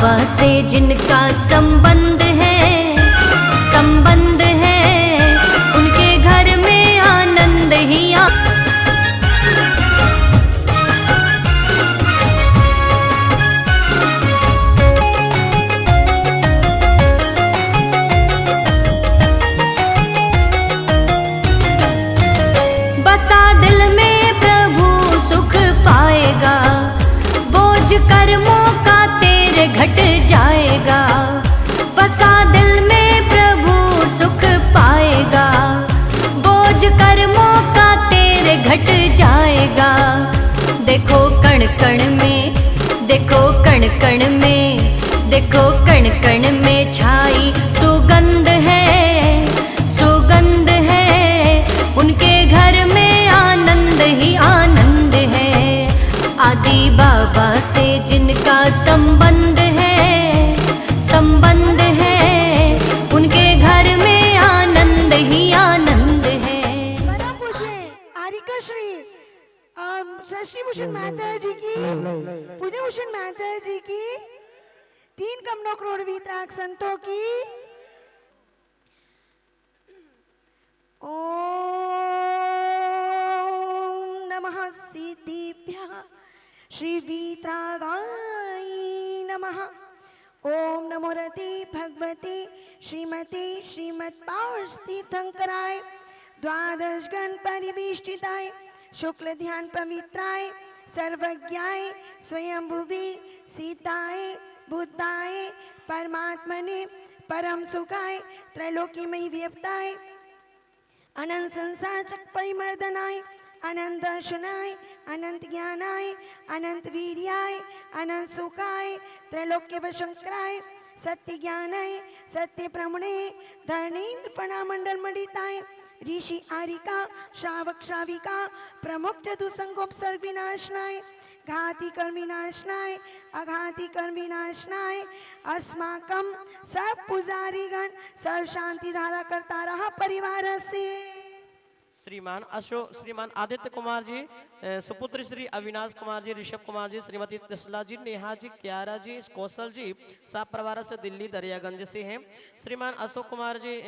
बाबा से जिनका संबंध है उनके घर में आनंद ही बसा दिल में प्रभु सुख पाएगा, बोझ कर्मों का तेरे घट जाएगा। बसा दिल में प्रभु सुख पाएगा, बोझ कर्मों का तेरे घट जाएगा। देखो कण कण में, देखो कण कण में, देखो कण कण में छाई सुगंध है, सुगंध है। उनके घर में आनंद ही आनंद है। आदि बाबा से जिनका संबंध है उनके घर में आनंद ही आनंद है। परम पूज्य आरिका श्री शशि भूषण मेहता जी की, पूज्य भूषण मेहता जी की, 3 करोड़ करोड़ वीतराग संतों की ओम नमः सिद्धिभ्यः श्री वीतरागाय नमः। ओम नमो रति भगवती श्रीमती श्रीमद्पार्श्वतीर्थंकराय द्वादश गण परिवेष्टिताय शुक्ल ध्यान पवित्राय सर्वज्ञाय स्वयंभुवी सीताय बुद्धाय परमात्मने परम सुखाय त्रैलोक्यमयी व्यक्ताय अनंत संसार चक्र परिमर्दनाय अनंत दर्शनाय अनंत ज्ञानाय अनंत वीर्याय अनंत सुखाय त्रैलोक्य वशंकराय सत्य ज्ञानाय सत्य प्रमणे धरणीन्द्र फणामंडल मंडिताय ऋषि आरिका श्रावक श्राविका प्रमुख चतुसंगोपसर्ग विनाशनाय घाती कर्म विनाशनाय अघाती कर्म विनाशनाय अस्माकं सर्व पुजारीगण सर्व शांति धारा करता रहा परिवार से। श्रीमान अशोक, श्रीमान आदित्य कुमार जी, सुपुत्र श्री अविनाश कुमार जी, ऋषभ कुमार जी, श्रीमती तसला जी, नेहा जी, क्यारा जी, कौशल जी साहब परिवार से दिल्ली दरियागंज से हैं। श्रीमान अशोक कुमार जी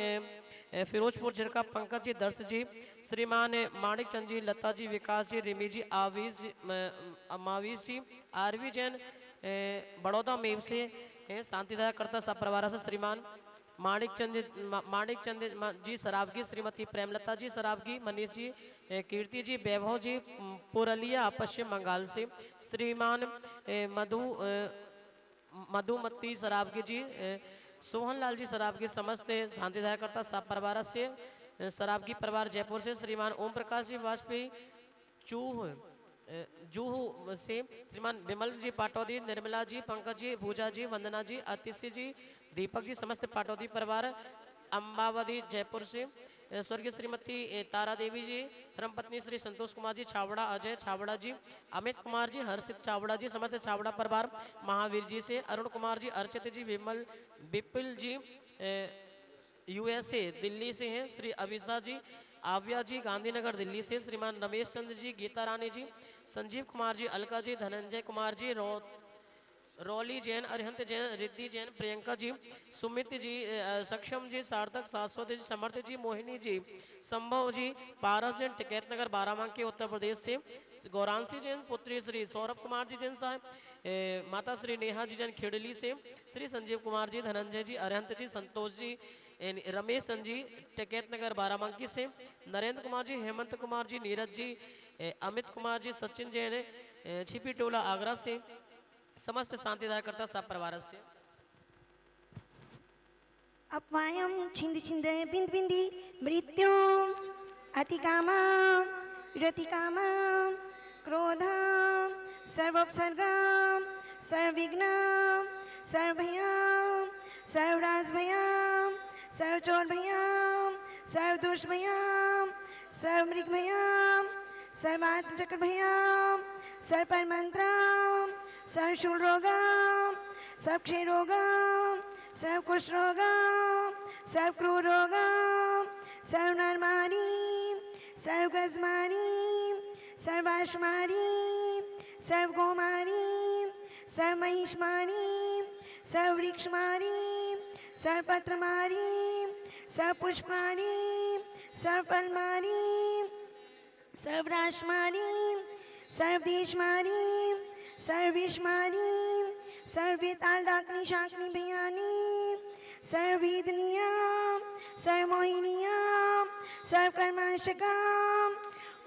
फिरोजपुर झिरका, पंकज जी, दर्श जी, श्रीमान माणिक चंद जी, लता जी, विकास जी, रिमी जी, मावीस जी, आरवी जैन बड़ौदा मेव से शांतिदायक करता सब परिवार से। श्रीमान माणिक चंद जी सराबगी, श्रीमती प्रेमलता जी सराबगी, मनीष जी, कीर्ति जी, वैभव जी पुरलिया पश्चिम बंगाल से। श्रीमान मधुमती सराबगी जी, सोहन लाल जी सराबगी समस्त शांतिदायक करता सब परिवार से। सराबगी परिवार जयपुर से। श्रीमान ओम प्रकाश जी वाजपेयी जूहू से। श्रीमान विमल जी पाटौदी, निर्मला जी, पंकज जी, भूजा जी, वंदना जी, अतिशी जी, दीपक जी समस्त पाटौदी परिवार अम्बावती जयपुर से। स्वर्गीय श्रीमती तारा देवी जी, धर्मपत्नी श्री संतोष कुमार जी छावड़ा, अजय छावड़ा जी, अमित कुमार जी, हर्षित छावड़ा जी समस्त छावड़ा परिवार महावीर जी से। अरुण कुमार जी, अर्चित जी, विमल विपुल जी यूएसए दिल्ली से हैं। श्री अभिषा जी, आव्या जी गांधीनगर दिल्ली से। श्रीमान रमेश चंद्र जी, गीता रानी जी, संजीव कुमार जी, अलका जी, धनंजय कुमार जी, रौली जैन, अरिहंत जैन, रिद्धि जैन, प्रियंका जी, सुमित जी, सक्षम जी, सार्थक, शाश्वत जी, समर्थ जी, मोहिनी जी, संभव जी, पारस जैन, टिकैत नगर बाराबंकी उत्तर प्रदेश से। गौरांशी जैन, पुत्री श्री सौरभ कुमार जी जैन साहब, माता श्री नेहा जी जैन खेड़ली से। श्री संजीव कुमार जी, धनंजय जी, अरिहंत जी, संतोष जी, रमेश चंद जी टिकैत नगर बाराबंकी से। नरेंद्र कुमार जी, हेमंत कुमार जी, नीरज जी, अमित कुमार जी, सचिन जैन छिपी टोला आगरा से। समस्त शांतिदायक करता सब परिवार से। अपवायम छिंद छिंद बिंद बिंदी मृत्यु अतिकामा रतिकामा क्रोध सर्वोपसर्ग सर्वविघ्न सर्वभयम सर्वराजभयम सर्वचोरभयम सर्वदोषभयम सर्वमृगभयम सर्वात्मचक्रभयम सर्वपरमंत्रम सर्वशूल रोगम सर्वक्षय रोगम सर्वकुष्ठ रोगम सर्वक्रूर रोगम सर्वनरमानी सर्वगजमानी सर्वाश्मानी सर्वगोमानी सर्वमहिष्मानी सर्ववृक्षमारीं सर्वपत्रमारीं सर्वपुष्पमारीं सर्वफलमारीं सर्वराशमारीं सर्वदेशमारीं सर्वविषमारीं सर्ववेतालडाकिनी शाकिनी भयानी सर्ववेदनीयां सर्वमोहिनीयां सर्वकर्माष्टकां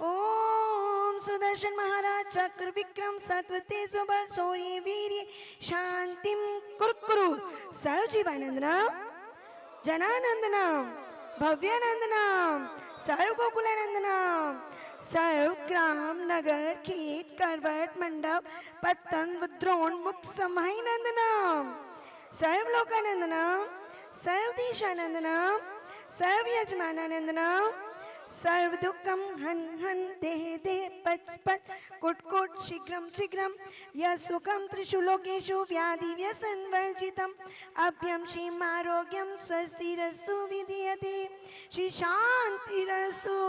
ओम सुदर्शन महाराज चक्र विक्रम सत्व तेज बल शौर्य वीर्य शांतिम कुरकुरु सर्वजीवानंदनाम जनानंदनाम भव्यानंदनाम सर्व गोकुलानंदनाम सर्व ग्राम नगर खेत करवट मंडप पत्तन विद्रोण मुक्त समाई नंदनाम सर्व लोकानंदनाम सर्व देशानंदनाम सर्व यजमानानंदनाम सर्व दुखम हन हन देह देह पच पच कुट कुट शीघ्रम शीघ्रम यह सुखम त्रिषु लोकेषु व्याधि व्यसन वर्जितम अभ्यम श्रीम आरोग्यम स्वस्तिरस्तु विधीयते श्री शांतिरस्तु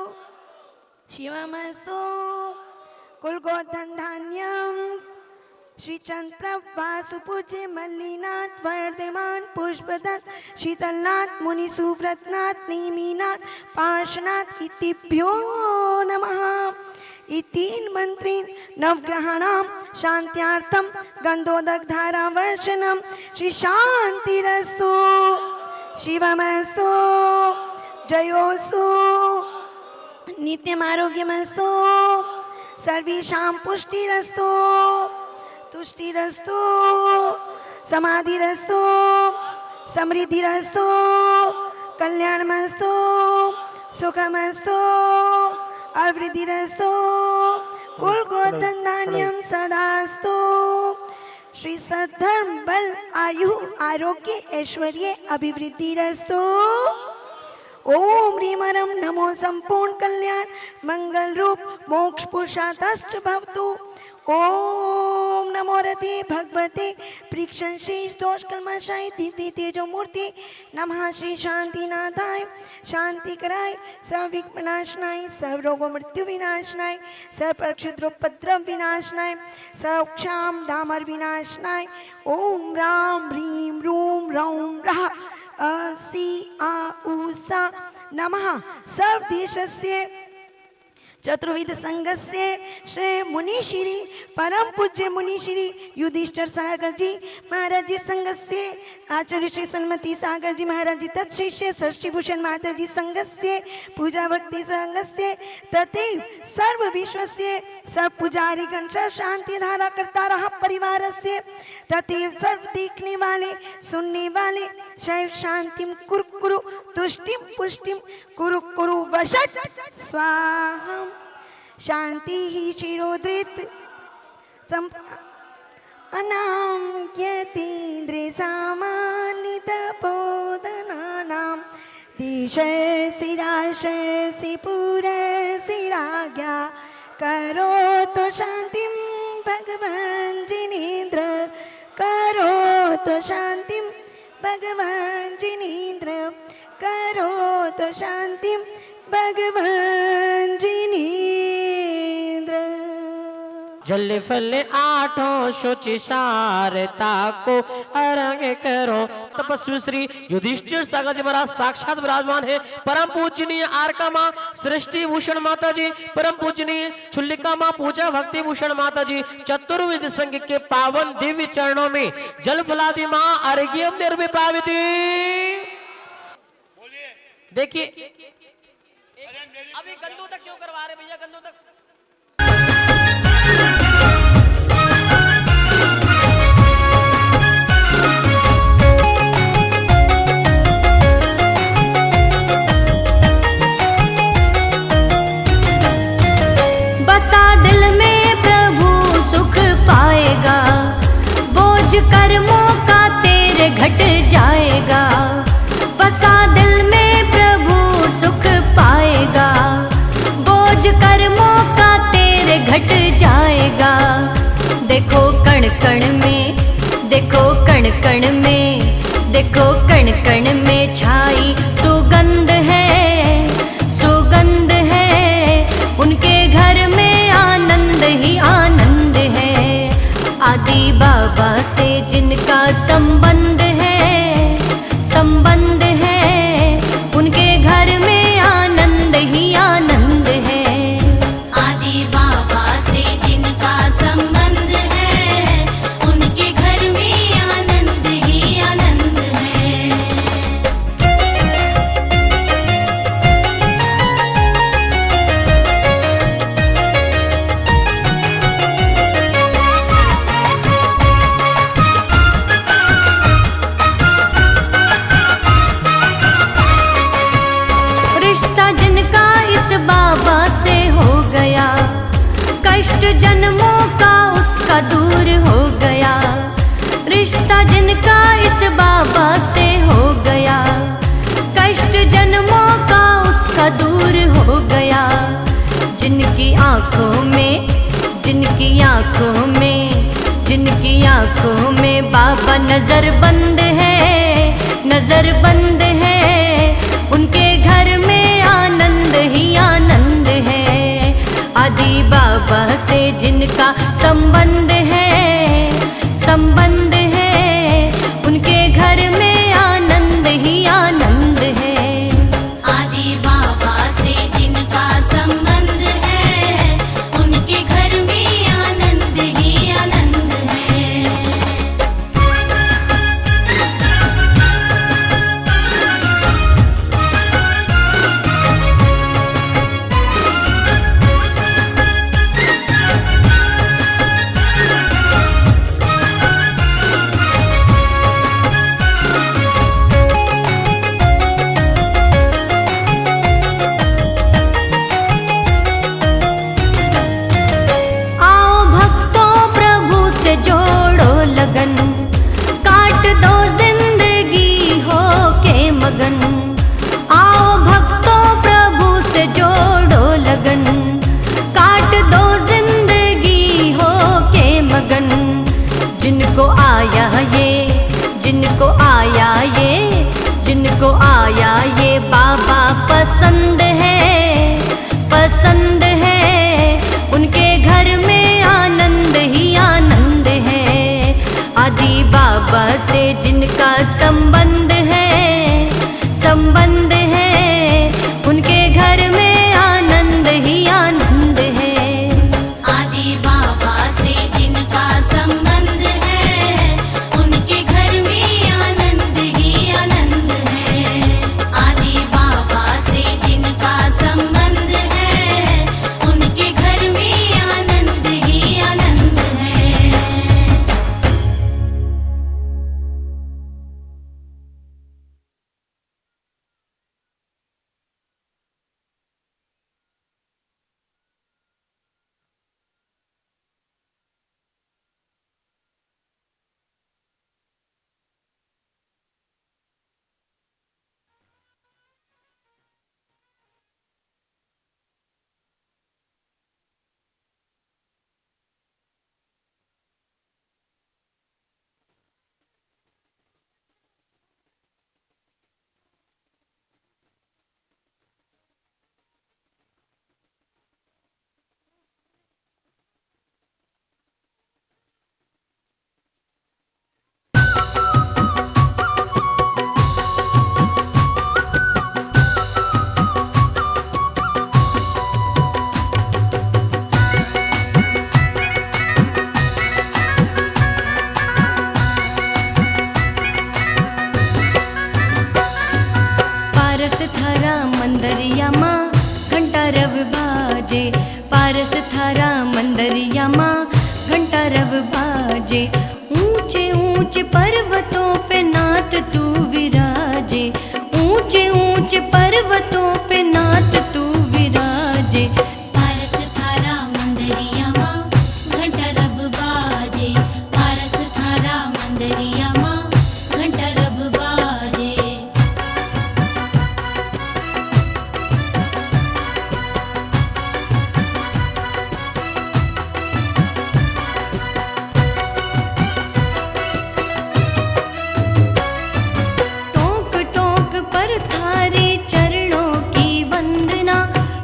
शिवमस्तु कुलगोधन धान्यम श्री चंद्र प्रभा पूज्य मल्लीनाथ वर्धमान पुष्पदत्त शीतलनाथ मुनि सुव्रतनाथ नेमीनाथ पार्श्वनाथ इतिभ्यो नमः इतीन मंत्रीन नवग्रहाणां शांत्यार्थम गंधोदक धारा वर्षणम श्री शांतिरस्तु शिवमस्तु जयोस्तु नित्यम आरोग्यमस्तु सर्वेषां पुष्टिरस्तु तुष्टिरस्तु समाधिरस्तु समृद्धिरस्तु कल्याणमस्तु सुखमस्तु अवृद्धिरस्तु कुलगोधन धान्यम सदास्तु श्री सद्धर्म बल आयु आरोग्य ऐश्वर्य अभिवृद्धिरस्तु ओम ह्रीं हरम नमो संपूर्ण कल्याण मंगल रूप मोक्ष पुरुषार्थश्च भवतु ओम नमो रते भगवते प्रीक्षण शेष दोष कल्मषाय दिव्य तेजो मूर्ति नमः श्री शांतिनाथाय शांति कराय सर्वविघ्न विनाशनाय सर्व रोग मृत्यु विनाशनाय सर्व क्षुद्रोपद्रव विनाशनाय सर्वक्षाम डामर विनाशनाय ओम राम ह्रीं रूम रौम रः असि आ उषा नमः सर्वदेशस्य चतुर्विध संघस्य श्री मुनिश्री परम पूज्य मुनिश्री युधिष्ठिर सागर जी महाराज जी संघस्य आचार्य श्री सन्मति सागर जी महाराज जी तत्शिष्य षष्ठीभूषण माता जी संघस्य पूजा भक्ति संघस्य तथैव सर्व विश्वस्य सर्व पुजारी गण सर्व शांति धारा करता रहा परिवारस्य तथैव सर्व देखने वाले सुनने वाले सर्व शांतिम कुरु तुष्टिम पुष्टिम कुरु कुरु वशट स्वाहा शांति ही शिरोधृत अनाम्यतीन्द्र सामान्यत बोधनानां दिशसि राशसि पुरसि राज्ञा करोतु शान्तिं भगवान् जिनेन्द्र करोतु शान्तिं भगवान् जिनेन्द्र करोतु शान्तिं भगवान् जिनेन्द्र जल फल आठों शुचि सारता को अरंग करो। तपस्वी श्री युधिष्ठिर सागर जी महाराज साक्षात विराजमान है। परम पूजनीय आरका माँ सृष्टि भूषण माता जी, परम पूजनीय छुल्लिका माँ पूजा भक्ति भूषण माता जी चतुर्विध संघ के पावन दिव्य चरणों में जल फलादि माँ अर्घ्यम निर्विपाविति। देखिए अभी गंदू तक क्यों करवा रहे भैया, गंदू तक बसा दिल में प्रभु सुख पाएगा, बोझ कर्मों का तेरे घट जाएगा। बसा दिल में प्रभु सुख पाएगा, बोझ कर्मों का तेरे घट जाएगा। देखो कण कण में, देखो कण कण में, देखो कण कण में छाई सुगंध है, सुगंध है। उनके घर में आनंद ही आनंद है। आदि बाबा से जिनका संबंध रिश्ता जिनका इस बाबा से हो गया, कष्ट जन्मों का उसका दूर हो गया। रिश्ता जिनका इस बाबा से हो गया, कष्ट जन्मों का उसका दूर हो गया। जिनकी आंखों में, जिनकी आंखों में, जिनकी आंखों में बाबा नजर बंद है, नजर बंद है, उनके घर में आनंद ही आनंद है। आदि बाबा से जिनका संबंध है, संबंध है, उनके घर में आनंद ही आनंद है। आदि बाबा से जिनका संबंध है, उनके घर में आनंद ही आनंद है। आओ भक्तों प्रभु से जोड़ो लगन, काट दो जिंदगी हो के मगन। आओ भक्तों प्रभु से जोड़ो लगन, काट दो जिंदगी हो के मगन। जिनको आया ये, जिनको आया ये, जिनको आया ये बाबा पसंद है, पसंद है, उनके घर में आनंद ही आनंद है। आदि बाबा से जिनका संबंध है, संबंध है, उनके घर में आनंद ही आनंद है। आदि बाबा से जिनका संबंध है, उनके घर में आनंद ही आनंद है। आदि बाबा से जिनका संबंध है, उनके घर में आनंद ही आनंद है। पारस थारा मंदरिया माँ घंटा रव बाजे, पारस थारा मंदरिया माँ घंटा रव बाजे। ऊंचे ऊंचे पर्वतों पे नाथ तू विराजे, ऊंचे ऊंचे पर्वतों पे नाथ तू विराजे। पारस थारा मंदरिया माँ घंटा रब बाजे, पारस थारा मंदरिया माँ घंटा रब बाजे। टोक टोक पर थारे चरणों की वंदना,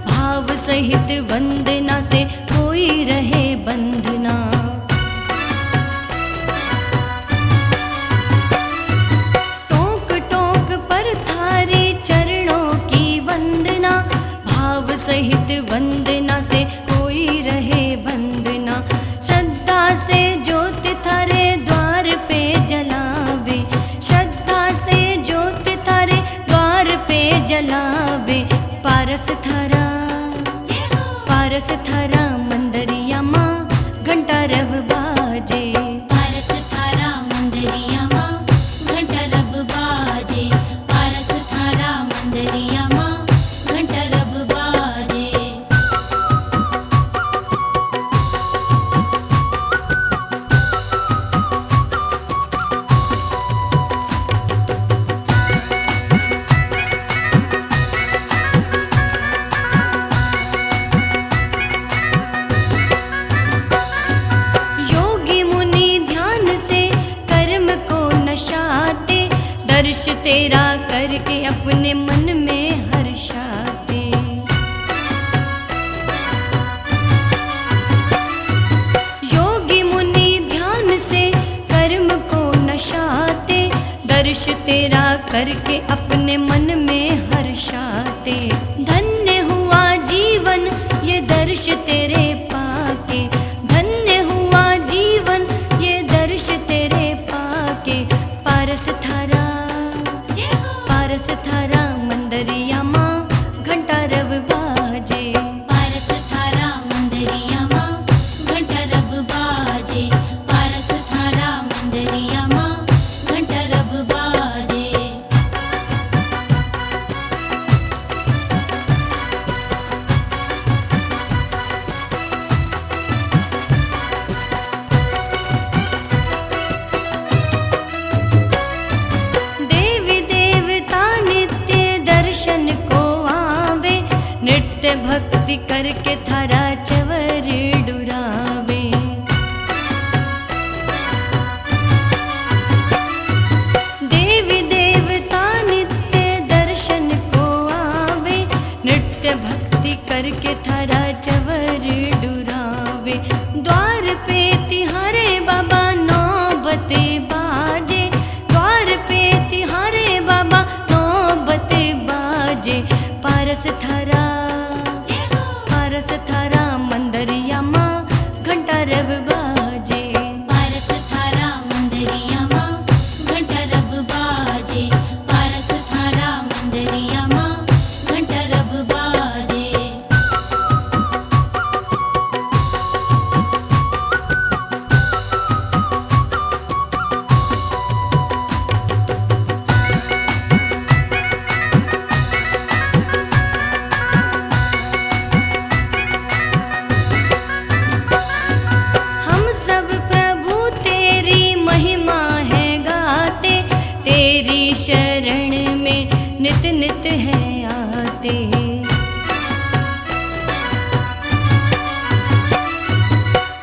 भाव सहित वंदना से कोई रहे बंधना। टोक टोक पर थारे चरणों की वंदना, भाव सहित वंदना से कोई रहे बंधना। श्रद्धा से ज्योति थारे द्वार पे जलावे, श्रद्धा से ज्योति थारे द्वार पे जलावे। पारस थारा, पारस थारा मंदरिया माँ घंटा रव बाजे, पारस थारा मंदरिया माँ घंटा रब बाजे, पारस थारा मंदरिया माँ घंटा तेरा करके अपने मन में हर्षाते। योगी मुनि ध्यान से कर्म को नशाते, दर्श तेरा करके अपने मन में हर्षाते। धन्य हुआ जीवन ये दर्श तेरे पाके, धन्य हुआ जीवन ये दर्श तेरे पाके। पारस थारा पारस थारा मंदरिया माँ घंटा रव बाजे। पारस थारा मंदरिया माँ घंटा रब बाजे। पारस थारा मंदरिया माँ घंटा रब बाजे। देवी देवता नित्य दर्शन को आवे, नृत्य भक्ति करके थारा चवर डुरावे। देवी देवता नित्य दर्शन को आवे, नृत्य भक्ति करके थारा चवर डुरावे। द्वार पे तिहारे बाबा नौबते बाजे, द्वार पे तिहारे बाबा नौबते बाजे। पारस थारा पारस थारा मंदरिया माँ घंटा रव बाजे। पारस थारा मंदरिया माँ घंटा रब बाजे। पारस थारा मंदरिया माँ घंटा रब बाजे। हम सब प्रभु तेरी महिमा है गाते, तेरी शरण में नित नित है आते।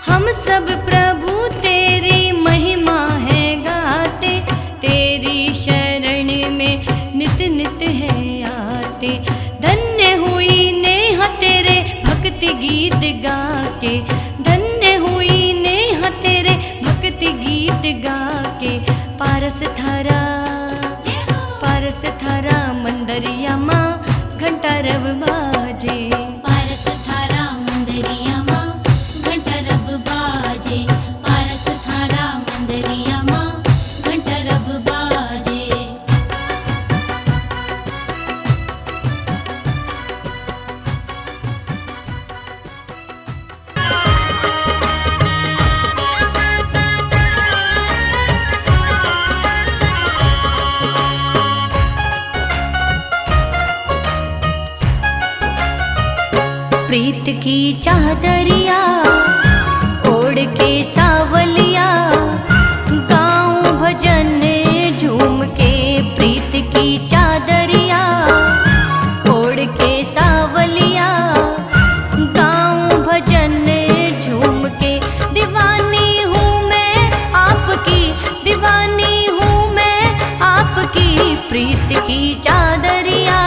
हम सब प्रभु तेरी महिमा है गाते, तेरी शरण में नित नित है आते। धन्य हुई नेह तेरे भक्ति गीत गा के, धन्य हुई नेह तेरे भक्ति गीत गा के। पारस थारा पारस थारा मंदरिया माँ घंटा रव बाजे। पारस थारा मंदरिया माँ घंटा रब बाजे। पारस थारा मंदरिया माँ घंटा रब बाजे। प्रीत की चादरिया ओढ़ के सावलिया, गाऊं भजन झूम के। प्रीत की चादरिया ओढ़ के सावलिया, गाऊं भजन झूम के। दीवानी हूँ मैं आपकी, दीवानी हूँ मैं आपकी। प्रीत की चादरिया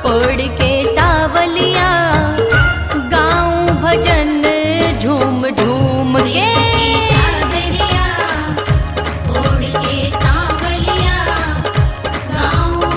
ओढ़ के सावलिया, गाऊं भजन झूम झूम के। चादरिया ओढ़ के सावलिया, गाऊं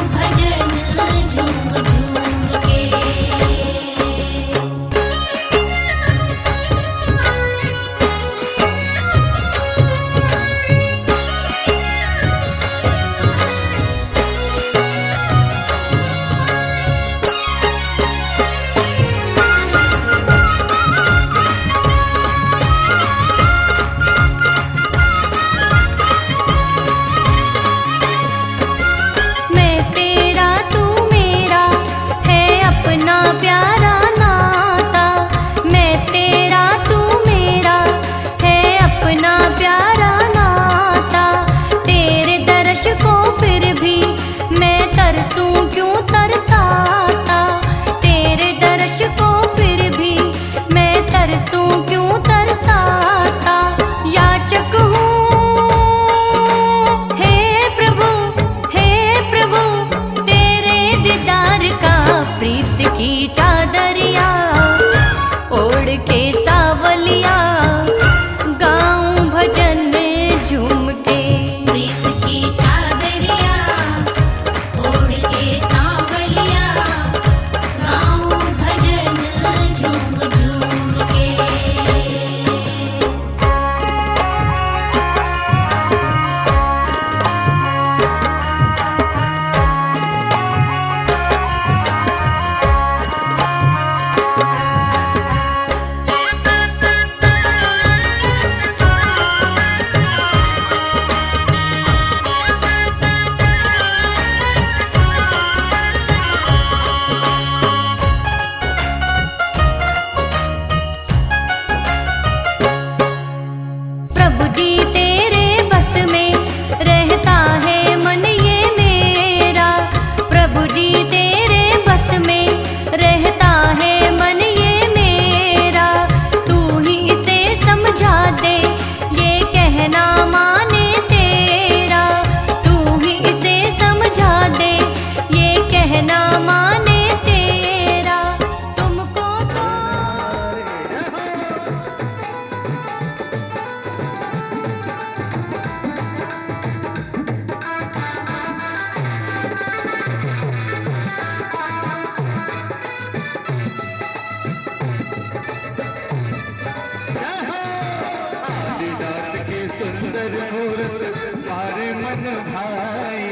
प्रीत की चादरिया ओढ़ के सावलिया गाऊं भजन झूम के। प्रीत की चादरिया ओढ़ के सांवलिया गाऊं भजन झूम झूम के। प्रभु जी तेरे बस में रहता है मन ये मेरा, प्रभु जी तेरे बस में रहता है मन ये मेरा। तू ही इसे समझा दे ये कहना माने तेरा, तू ही इसे समझा दे ये कहना माने तेरा। तुमको तो आदिनाथ की सुंदर मूरत मारे मन भाई,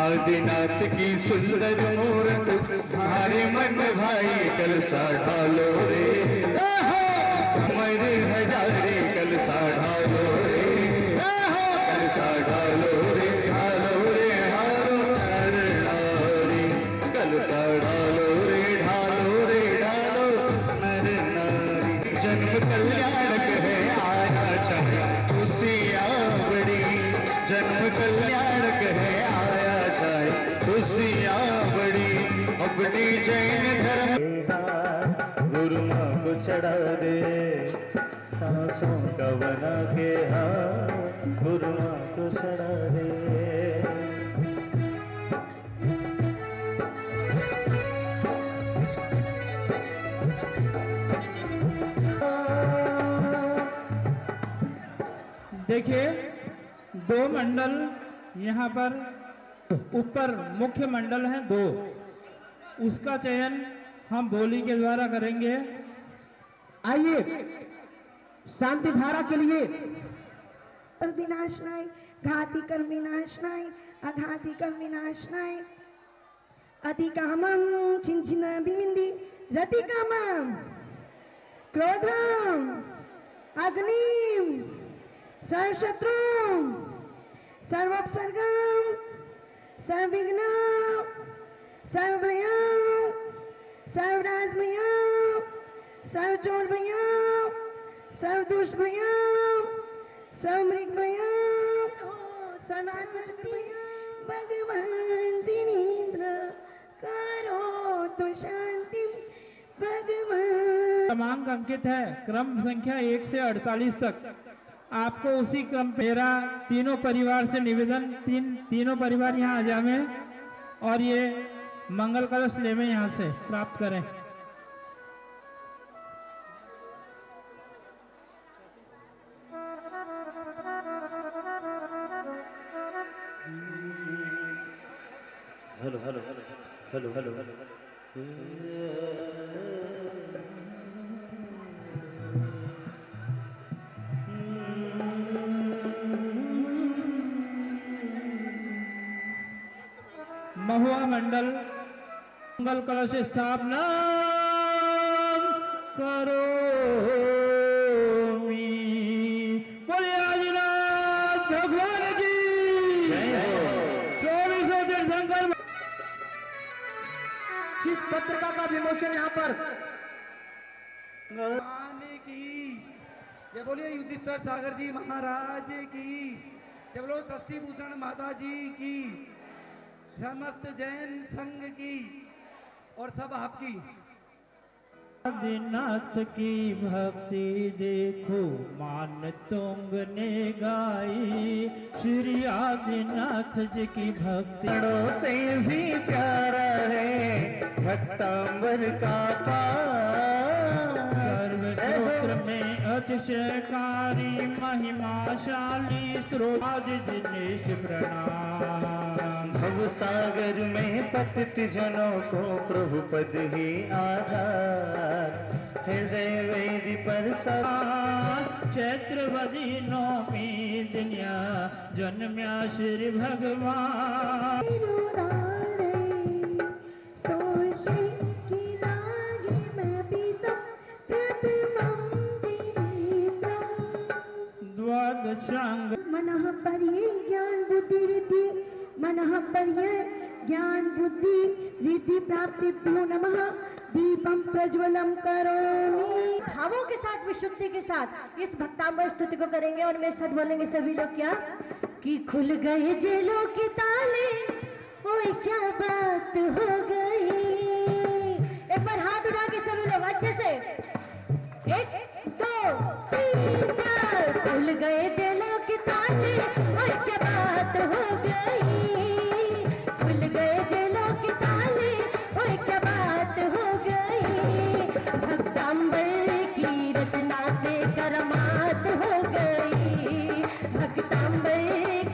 आदिनाथ की सुंदर मूरत मारे मन भाई। कलसा ढालो रे मेरे हजारे, कलसा ढालो रे कलसा ढालो रे ढालो रे हारो नर नारी। कलसा ढालो रे ढालो रे ढालो नर नारी। जन्म कल्याणक है आया चाहे खुशियाँ बड़ी, जन्म कल्याणक है आया चाहे खुशियाँ बड़ी। अपनी जैन धर्म गुरु माँ को चढ़ा दे, सांसों का बना के हाथ गुरु माँ को चढ़ा दे। देखिए, दो मंडल यहाँ पर ऊपर मुख्य मंडल हैं दो, उसका चयन हम बोली के द्वारा करेंगे। आइए शांति धारा के लिए विनाशनाय घाति कर्म विनाशनाय अघाति कर्म विनाशनाय अतिकामं चिंचिन विमिंदी रतिकामं क्रोधम अग्निम सर्वशत्रुम सर्वोपसर्गम सर्वविघ्नम सर्वभयम सर्वराजभयम सर्वचोरभयम सर्वदुष्टभयम सर्वमृगभयम सर्वात्मशक्तिभयम भगवान जिनेन्द्र करो तो शांति भगवान। क्रमांक अंकित है क्रम संख्या 1 से 48 तक। आपको उसी क्रम पे मेरा तीनों परिवार से निवेदन, तीनों परिवार यहाँ आ जावे और ये मंगल कलश लेवे यहाँ से प्राप्त करें। Hello hello hello hello hello Mahua Mandal मंगल कलश स्थापना करो। बोलिए आदिनाथ भगवान की 24 तीर्थंकर। जिस पत्रिका का विमोचन यहाँ पर की जय बोलिए युधिष्ठिर सागर जी महाराज की जय बोलो षष्ठी भूषण माता जी की समस्त जैन संघ की और सब आपकी। आदिनाथ की भक्ति देखो मान तुंग ने गाई, श्री आदिनाथ जी की भक्ति से भी प्यारा है भक्तांबर का पास। सर्वसूत्र में अतिशयकारी महिमाशाली स्रोत जिनेश प्रणाम। भव सागर में पतित जनों को प्रभु पद ही आधार। हृदय वेदी पर चैत्रवदी नौमी दिन्या जन्म्या श्री भगवान। द्वादशांग मनः पर्ये ज्ञान बुद्धि रिद्धि, मनः पर्ये ज्ञान बुद्धि रिद्धि प्राप्तिभ्यो नमः। दीपम प्रज्वलम करोमि। भावों के साथ, विशुद्धि के साथ इस भक्तांबर स्तुति को करेंगे और मेरे साथ बोलेंगे सभी लोग क्या कि खुल गए जेलों के ताले, ओए क्या बात हो गई। एक बार हाथ उठा के सभी लोग अच्छे से, 1 2 3 4। खुल गए जेलों के ताले, ओए क्या बात हो गई। खुल गए जेलों के ताले, ओए क्या बात हो गई। भक्तांबर की रचना से करमात हो गई। भक्तांबर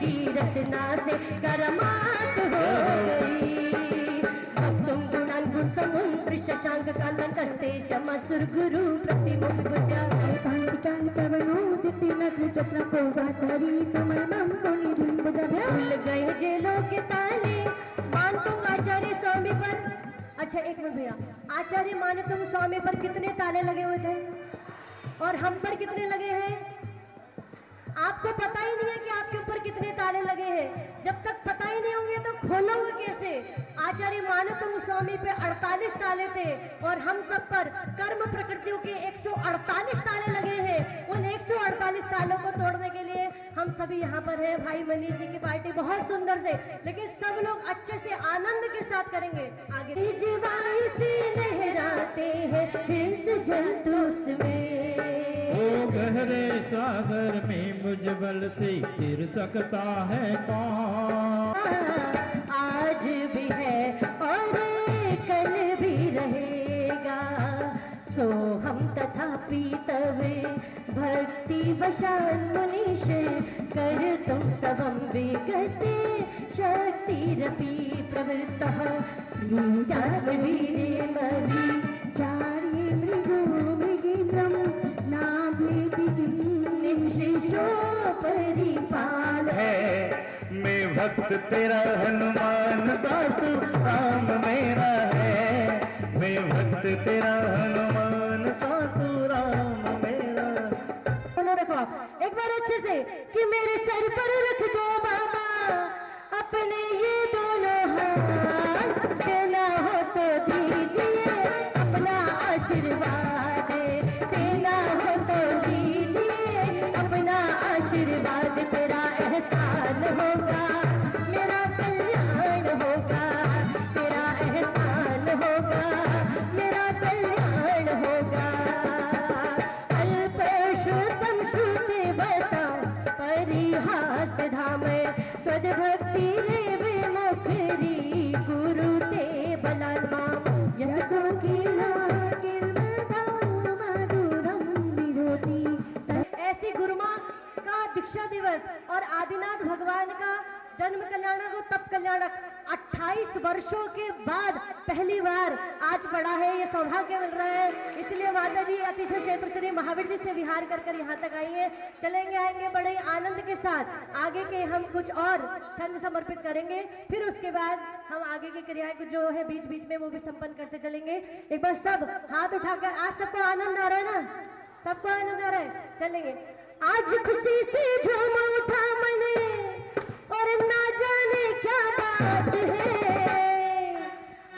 की रचना से करमात हो गई। भक्तुम गुणांगुण समुद्र शशांक कांदन कस्ते शमसुर गुरु प्रतिमुख बुद्धा कांतिकान प्रवणोदिति नग्न चक्र कोवाधरी तुमलमं पुनिधिं बुधभ्या। खुल गए जेलों के ताले। मान तुम आचार्य स्वामी पर, अच्छा एक मिनट भैया, आचार्य माने तुम स्वामी पर कितने ताले लगे हुए थे और हम पर कितने लगे हैं? आपको पता ही नहीं है कि आपके ऊपर कितने ताले लगे हैं। जब तक पता ही नहीं होंगे तो खोलोगे कैसे? आचार्य मानो तुम स्वामी पे 48 ताले थे और हम सब पर कर्म प्रकृतियों के 148 ताले लगे हैं। उन 148 तालों को तोड़ने के लिए हम सभी यहाँ पर हैं। भाई मनीष जी की पार्टी बहुत सुंदर से, लेकिन सब लोग अच्छे से आनंद के साथ करेंगे। आगे जीवाई से लहराते हैं इस जलदोष में। ओ गहरे सागर में मुझबल से गिर सकता है कौन। आज भी है और कल भी रहेगा, सो हम तथापि तवे भक्ति वशान मुनीश कर तुम स्तवम विगते शक्तिरपि प्रवृत्तः वीर्यमभि चार्ये मृगो मृगेन्द्रं नाभेति निःशेषो परिपाल है। मैं भक्त तेरा हनुमान सातु राम मेरा है। मैं भक्त तेरा हनुमान सातु राम मेरा। रखो एक बार अच्छे से कि मेरे सर पर रख दो बाबा अपने ये दोनों हाथ। देना हो तो दीजिए अपना आशीर्वाद, देना हो तो दीजिए अपना आशीर्वाद। तेरा एहसान होगा मेरा कल्याण होगा, तेरा एहसान होगा मेरा कल्याण होगा। अल्पश्रुतम श्रुति बता परिहास धाम त्वद भक्ति रे विमुखरी गुरु ते बलात्मा। यको गिला ऐसी गुरुमा का दीक्षा दिवस और आदिनाथ भगवान का जन्म कल्याणक और तप कल्याणक 28 वर्षों के बाद पहली बार आज पड़ा है। ये सौभाग्य मिल रहा है, इसलिए माता जी अतिशय क्षेत्र श्री महावीर जी से विहार कर कर यहाँ तक आई है। चलेंगे आएंगे बड़े आनंद के साथ। आगे के हम कुछ और छंद समर्पित करेंगे, फिर उसके बाद हम आगे की क्रियाएं जो है बीच बीच में वो भी संपन्न करते चलेंगे। एक बार सब हाथ उठाकर, आज सबको आनंद आ रहा है ना? सबको आनंद आ रहा है? चलेंगे। आज खुशी से झूम उठा मैंने और ना जाने क्या बात है।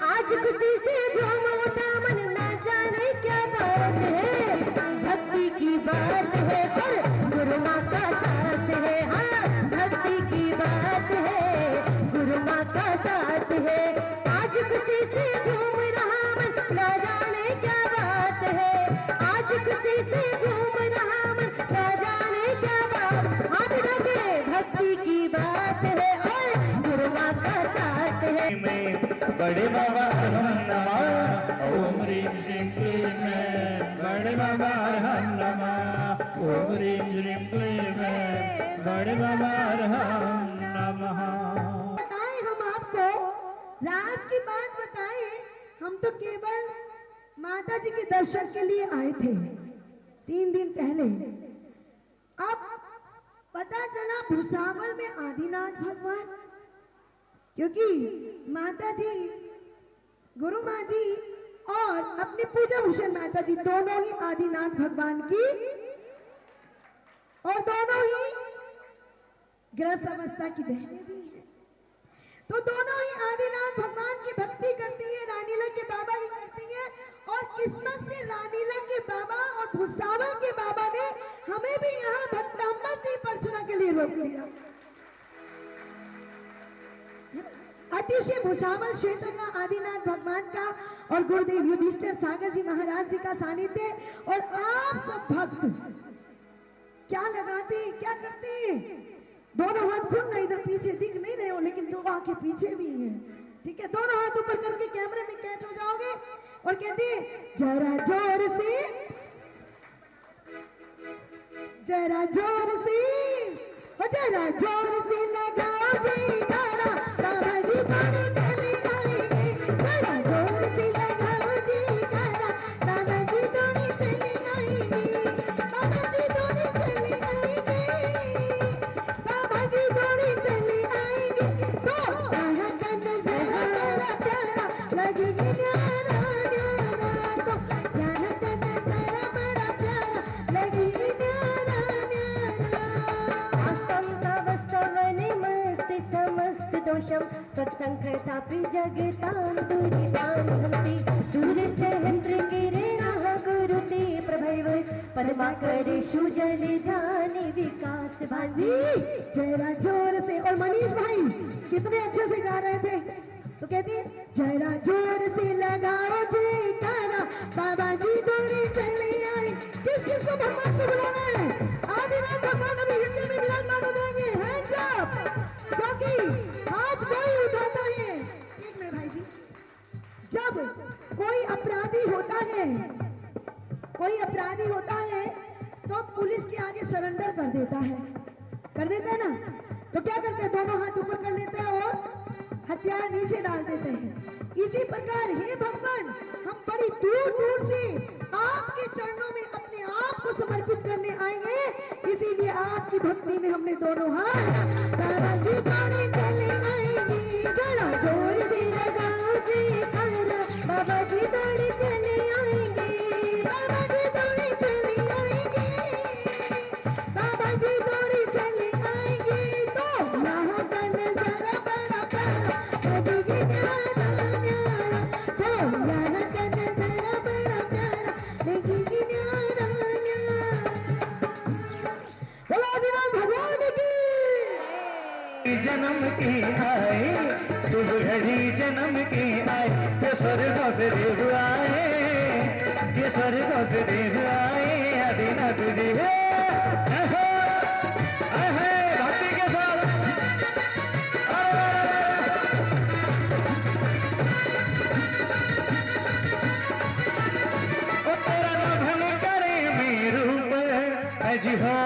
आज खुशी से झूम उठा मन, ना जाने क्या बात है। भक्ति की बात है पर गुरु माँ का साथ है। हाँ भक्ति की बात है, गुरु माँ का साथ है। आज खुशी से झूम रहा मन, ना जाने क्या बात है। आज खुशी से झूम रहा मन, ना जाने क्या बात। हाथ लगे भक्ति की बात है और गुरु माँ का साथ है। में बड़े बाबा हम नवा श्रीं क्लीं बड़े बाबा अर्हं नमः। ओम ह्रीं श्रीं क्लीं बड़े बाबा अर्हं नमः। बताएं हम आपको राज की बात बताएं। हम तो केवल माता जी के दर्शन के लिए आए थे 3 दिन पहले। अब पता चला भुसावल में आदिनाथ भगवान, क्योंकि माता जी, गुरु माँ जी और अपनी पूजा भूषण माता जी दोनों ही आदिनाथ भगवान की और दोनों ही ग्रस्त अवस्था की बहनें भी हैं। तो दोनों ही आदिनाथ भगवान की भक्ति करती हैं, रानीला के बाबा ही करती हैं। और किस्मत से रानीला के बाबा और भुसावल के बाबा ने हमें भी यहाँ भक्तांबर दीप अर्चना के लिए रोक लिया। अतिशय भुसावल क्षेत्र का आदिनाथ भगवान का और गुरुदेव युधिष्ठिर सागर जी महाराज जी का सानिध्य और आप सब भक्त क्या लगाते हैं, क्या करते हैं? दोनों हाथ खुलना, इधर पीछे दिख नहीं रहे हो लेकिन दो आंखें पीछे भी हैं, ठीक है? दोनों हाथ ऊपर करके कैमरे में कैच हो जाओगे और कहते हैं जरा जोर से, जरा जोर से, जरा जोर से लगाओ जयकारा, बाबा जी दौड़े चले आएंगे। जरा जोर से लगाओ जयकारा, बाबा जी दौड़े चले आएंगे। बाबा जी दौड़े चले आएंगे, बाबा जी दौड़े चले आएंगे। तो यहाँ का नजारा बड़ा प्यारा लगेगा, न्यारा न्यारा। तो यहाँ का नजारा बड़ा प्यारा लगेगा, न्यारा न्यारा। वास्तव तवस्तवनिमस्ति समस्त दोषं त्वत्सङ्कटापि जगतां दुरितान्हन्ति। दूरसहस्रकिरणाः गुरुते प्रभैव पद्माकरेषु जलजानि विकास भांति। जरा जोर से, और मनीष भाई कितने अच्छे से गा रहे थे, तो कहती है जरा जोर से लगाओ जयकारा, बाबा जी दौड़े चले आए। किस किस को भगवान को बुलाना है? आदिनाथ भगवान अभी हृदय में विराजमान हो जाएंगे। हैंड्स अप, क्योंकि हाथ वही उठाता है। एक मिनट भाई जी, जब कोई अपराधी होता है, कोई अपराधी होता है तो पुलिस के आगे सरेंडर कर देता है ना? तो क्या करते हैं? दोनों हाथ ऊपर कर लेते हैं और हथियार नीचे डाल देते हैं। इसी प्रकार हे भगवान, हम बड़ी दूर दूर से आपके चरणों में अपने आप को समर्पित करने आएंगे, इसीलिए आपकी भक्ति में हमने दोनों हाथ, बाबा जी दौड़े चले आएंगे। जरा जोर से लगाओ जयकारा, बाबा जी दौड़े चले आएंगे। बाबा जी दौड़े चले आएंगे, बाबा जी दौड़े चले आएंगे। तो यहाँ का नजारा बड़ा प्यारा लगेगा, न्यारा न्यारा। तो यहाँ का नजारा बड़ा प्यारा लगेगा, न्यारा न्यारा। बोलो आदिनाथ भगवान की। जन्म की आए, शुभ घड़ी जन्म की आए, ये स्वर्गों से देव आए, ये स्वर्गों से देव आए। आदिनाथ जी है भक्ति के साथ। ओ तेरा नभन करे मेरू पर अजी हो,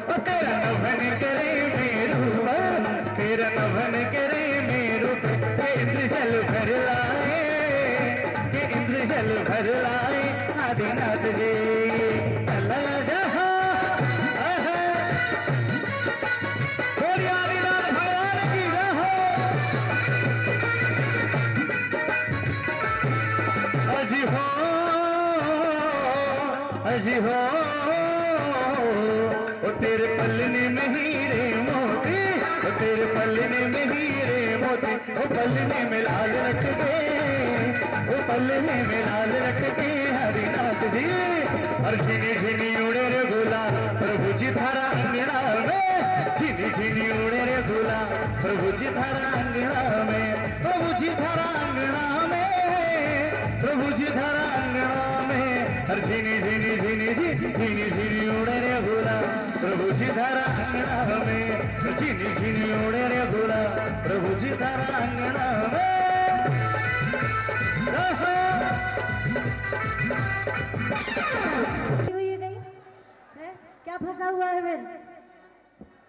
ओ तेरा नभन करे मेरू पर, तेरा नभन करे मेरू पर। ये इंद्र जल भर लाए, ये इंद्र जल भर लाए आदिनाथ जी। बोलिए आदिनाथ भगवान की जय हो। अजी हो, अजी हो, ओ तेरे पल्लने में हीरे मोती, ओ तेरे पल्लने में हीरे मोती। ओ पल्लने में लाल रख के, ओ पल्लने में लाल रख के हरिनाथ जी। और झिनी झिनी उड़े रे गुलाल प्रभु जी थारा अंगना में, झिनी झिनी उड़े रे गुलाल प्रभु जी थारा अंगना में, प्रभु जी थारा अंगना में, प्रभु जी थारा अंगना में। और झिनी झिनी झिनी झिनी झिनी उड़े रे गुलाल प्रभु जी थारा अंगना में, झिनी झिनी उड़े रे गुलाल प्रभु जी थारा अंगना में। हुई है कहीं है? क्या फंसा हुआ है फिर?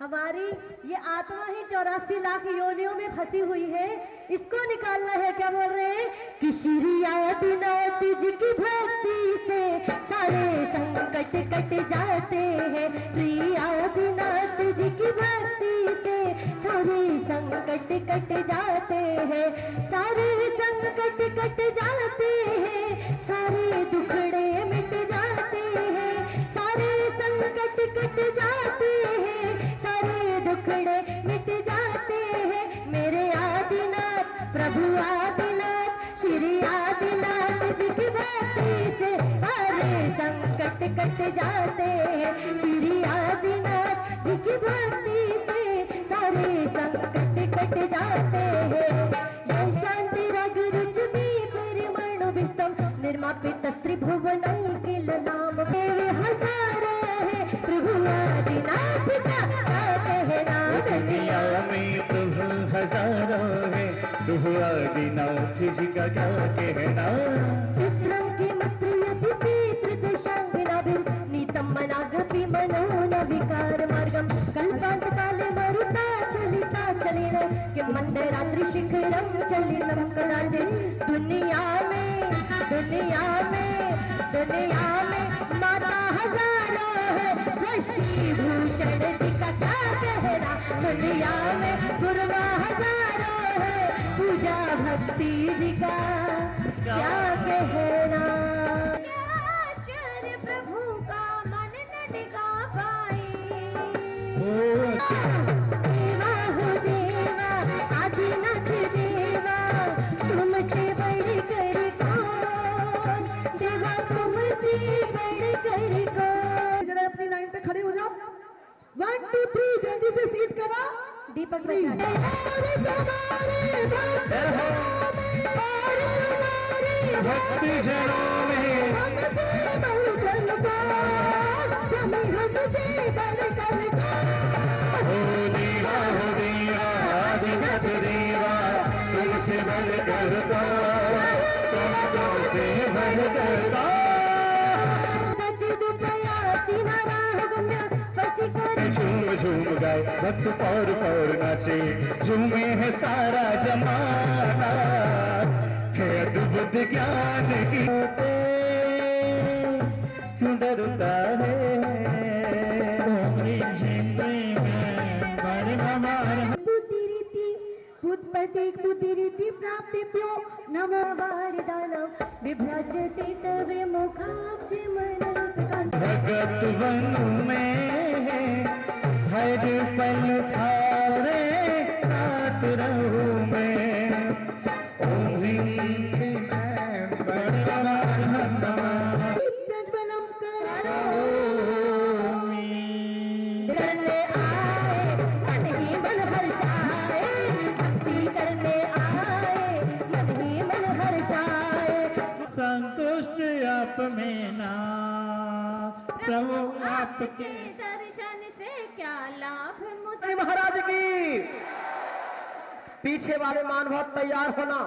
हमारी ये आत्मा ही 84 लाख योनियों में फंसी हुई है, इसको निकालना है। क्या बोल रहे हैं कि श्री आदिनाथ जी की भक्ति से सारे संकट कट जाते हैं। श्री आदिनाथ जी की भक्ति से सारे संकट कट जाते हैं। सारे संकट कट जाते हैं, सारे दुखड़े मिट जाते हैं। सारे संकट कट जाते हैं, सारे दुखड़े मिट जाते हैं। मेरे आदिनाथ प्रभु आदिनाथ श्री आदिनाथ जी की भक्ति से सारे संकट कट जाते हैं। श्री आदिनाथ जी की भक्ति से सारे संकट कट जाते हैं। जय शांति रग रुच भी परिमण विस्तम निर्मापित त्रिभुवनं किल नाम देव हजारा है प्रभु आदिनाथ का कहना। दुनिया में प्रभु हजारों है, प्रभु आदिनाथ जी का क्या कहना। चित्रं किमत्र यदि पितृदशाङ्गिनाभिं नीतं मनागपि मनो न विकार मार्गं कल्पान्त काले मरुता चलिता चलिन किं मन्दरात्रि शिखरं चलिनं कदाचित्। दुनिया में माता हजारों है, सृष्टि भूषण जी का क्या कहना। दुनिया में गुरुआ हजारों है, पूजा भक्ति जी का क्या कहना। आचार्य प्रभु का मन न टिका पाए। देवा हो देवा आदिनाथ देवा, तुमसे बढ़कर कौन। देवा तुमसे बढ़कर कौन। जरा अपनी लाइन पे खड़े हो जाओ। 1 2 3 जल्दी से सीट करा। दीपक भक्ति जनों में हो देवा आदिनाथ देवा, तुमसे बढ़कर कौन, संतों से बढ़कर कौन। झूम झूम गाए भक्त पौर पौर नाचे, झूमे है सारा जमाना। है अद्भुत ज्ञान की क्यों डरता है। बुद्धि रीति बुद्ध प्रतीक बुद्धि रीति प्राप्तिभ्यो नमो। वारिदानं विभ्राजते तव मुखाब्जमनं। भगत वन में हर पल थारे साथ रहूं मैं। ओम ह्रीं प्रज्वलम करो। करने आए मन ही मन हर्षाए, भक्ति करने आए मन ही मन हर्षाए। संतुष्ट आप में ना प्रभु आपके दर्शन से क्या लाभ मुझे। महाराज की पीछे वाले मानव तैयार होना।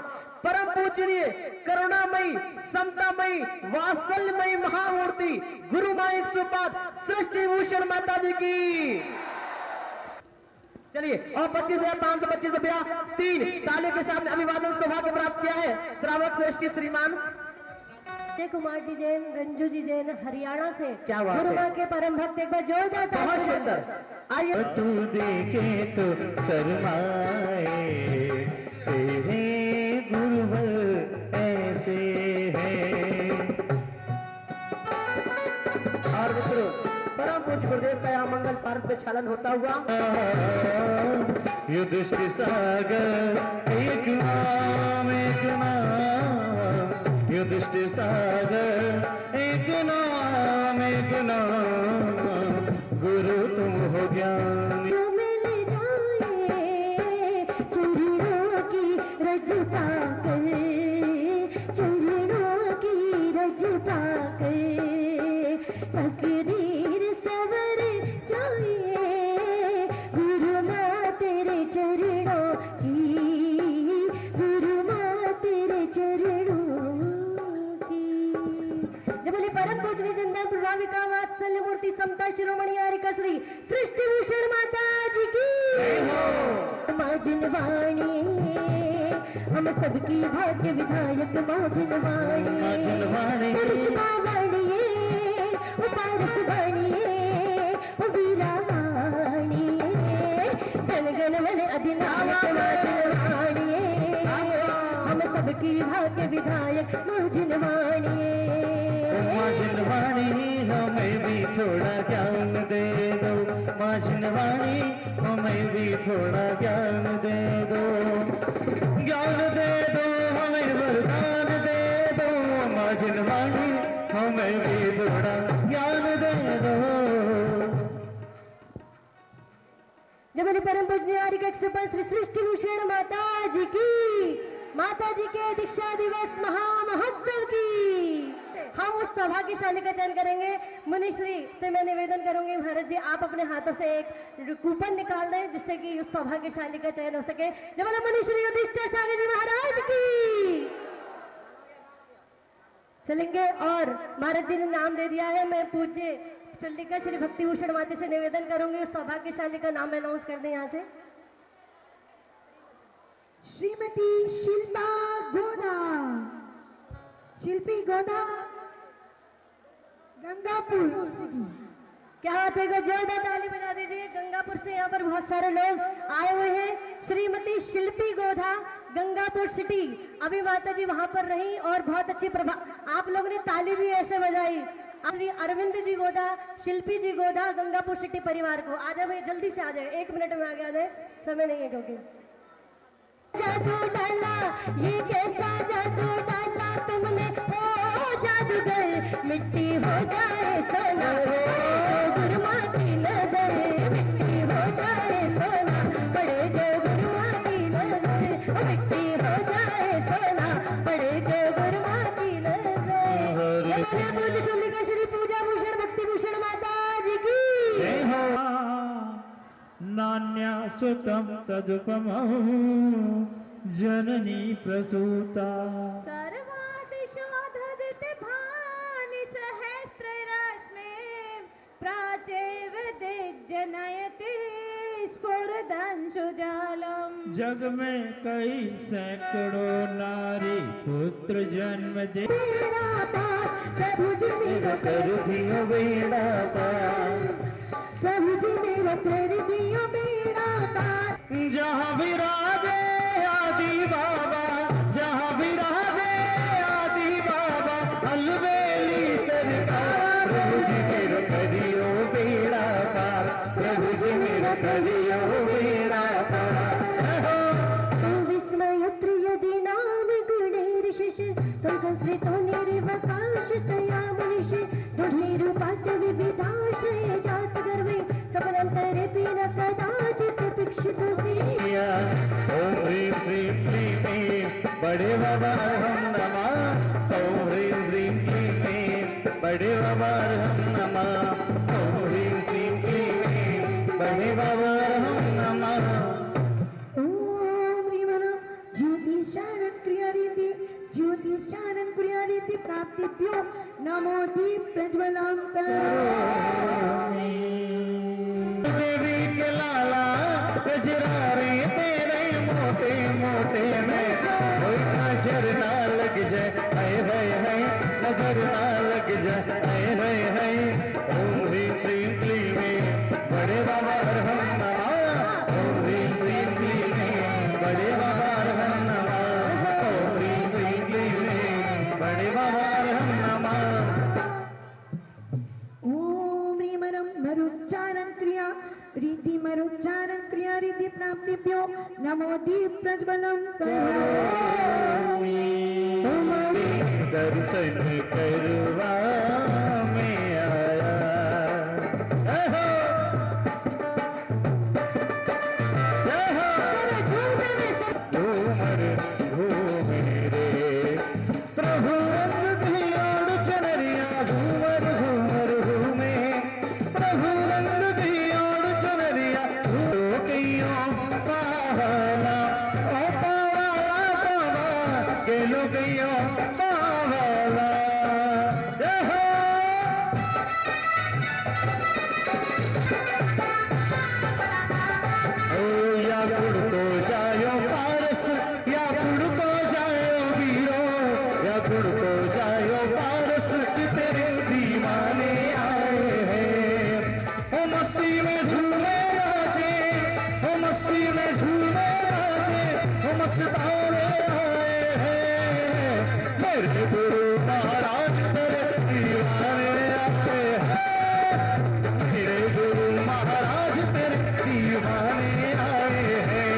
परम पूजनीय करुणामयी समतामयी वात्सल्यमयी महामूर्ति गुरु मां 105 सृष्टि भूषण माता जी की। चलिए और 25,525 रुपया 3 ताले के सामने अभिवादन सौभाग्य प्राप्त किया है श्रावक श्रेष्ठी श्रीमान अजय कुमार जी जैन, रंजू जी जैन हरियाणा से। क्या बात है। गुरु मां के परम भक्त एक बार जोरदार ताली। बहुत सुंदर। आइए तू देखे तो शर्माए, तेरे गुरुवर ऐसे हैं। और मित्रों परम पूज्य गुरुदेव का यहाँ मंगल पार्क पे छलन होता हुआ युधिष्ठिर सागर एक नाम एक नाम, युधिष्ठिर सागर एक नाम गुरु तुम हो ज्ञानी। जो मिल जाए चरणों की रज पाकर, चरणों की रज पाकर तकदीर सवर जाए। गुरु मां तेरे चरणों की, गुरु मां तेरे चरणों की। जब बोले पूजनीय जिंदन प्रभाविका वात्सल्य मूर्ति समता शिरोमणि आरिका श्री सृष्टि भूषण माता जी की माँ जिनवाणी हम सबकी भाग्य विधायक माँ जिनवाणी पुरुष वाणी पारस वाणी वीरावाणी जनगण मन अधिनायक माँ जिनवाणी हम सबकी भाग्य विधायक माँ जिनवाणी हमें भी थोड़ा ज्ञान दे दो माँ जिनवाणी हमें भी थोड़ा ज्ञान दे दो हमें वरदान दे दो माँ जिनवाणी हमें भी थोड़ा ज्ञान दे दो। जब परम पूजनीय आर्य श्री सृष्टि भूषण माता जी के दीक्षा दिवस महामहोत्सव की हम उस सौभाग्यशाली का चयन करेंगे। मुनिश्री से मैं निवेदन करूंगी भारत जी आप अपने हाथों से एक कूपन निकाल दें जिससे कि उस सौभाग्यशाली का चयन हो सके। जब मुनिश्री युधिष्ठिर सागर जी महाराज की चलेंगे और महाराज जी ने नाम दे दिया है। मैं पूज्य चंडिका श्री भक्ति भूषण माता से निवेदन करूंगी उस सौभाग्यशाली का नाम अनाउंस कर दें यहाँ से। श्रीमती शिल्पा गोदा, शिल्पी गोदा, गंगापुर। क्या बात है, जोरदार ताली बजा दीजिए। गंगापुर से यहाँ पर बहुत सारे लोग आए हुए हैं। श्रीमती शिल्पी गोधा, गंगापुर सिटी। अभी माता जी वहां पर रही और बहुत अच्छी आप लोगों ने ताली भी ऐसे बजाई। श्री अरविंद जी गोधा, शिल्पी जी गोधा, गंगापुर सिटी परिवार को आ जाए भाई, जल्दी से आ जाए, 1 मिनट में आगे आ जाए, समय नहीं है क्योंकि जादू डाला, ये कैसा जादू डाला तुमने, ओ जादूगर मिट्टी हो जाए सोना, गुरु माँ की नजर मिट्टी हो जाए सोना, पड़े जो गुरु माँ की नजर मिट्टी हो जाए सोना, पड़े जो गुरु माँ की नजर। पूज्य चंडिका श्री पूजा भूषण भक्ति भूषण माता जी की नान्या सुतम तदुपमं जननी प्रसूता सर्वादिशोधदिति भानि सहस्ररश्मे प्राचेव दिग्जनयति स्फुरदंशुजालम्। जग में कई सैकड़ों नारी पुत्र जन्म दे, प्रभु जी मेरा कर दियो बेड़ा पार, प्रभु जी मेरा कर दियो बेड़ा पार। जहाँ विराजे आदि बाबा, जहाँ विराजे आदि बाबा, अलबेली सरकार, प्रभु जी मेरा करियो बेड़ा पार, प्रभु जी मेरा करियो बेड़ा पार। विस्मय प्रिय दीनाम गुणैर शिष तुम संस्कृतो निर्वकाशतया मुनिष, दोषी रूपात विविधाश्रय जात गर्वे सपनंतरे पीन कदाचित पिक्षुतोषि। ओम ह्रीं श्रीं क्लीं ऐं बड़े बाबा अरहं नमः, ओम ह्रीं श्रीं क्लीं ऐं बड़े बाबा अरहं नमः, ओम ह्रीं श्रीं क्लीं ऐं बड़े बाबा अरहं नमः। ओम ह्रीं ज्योतिषानन क्रियारीति, ज्योतिषानन क्रियारीति प्राप्तिभ्यो नमो दीप प्रज्वलं करोमि। देवी के लाला गजरारे तेरे मोटे मोटे में, कोई नजर ना लग जाए, हाय हाय हाय, नजर ना लग जाए, हाय हाय हाय। ओम ह्रीं श्रीं क्लीं ऐं बड़े बाबा अरहं नमः, ओम ह्रीं श्रीं क्लीं ऐं बड़े बाबा अरहं नमः, ओम ह्रीं श्रीं क्लीं ऐं बड़े बाबा अरहं नमः। ओम ह्रीमरं मरुच्चारण क्रिया रीति मरुच्चारण क्रिया रीति प्राप्तिभ्यो नमो दीप प्रज्वलं करोमि। दर्शन करवा में आया, घूमर घूमे रे प्रभु रंग दियाड़ चनरिया, घूमर घूमर घूमे प्रभु रंग दियाड़ चनरिया, घूमो कइयों पावाला ओ पावाला पावा, के लो कइयों पावाला। उड़ तो जायो पारस की तेरे दीवाने आए हैं। ओ मस्ती में झूमे राजे, ओ मस्ती में झूमे राजे, ओ मस्ताने आए हैं। मेरे गुरु महाराज तेरे दीवाने आए हैं। मेरे गुरु महाराज तेरे दीवाने आए हैं।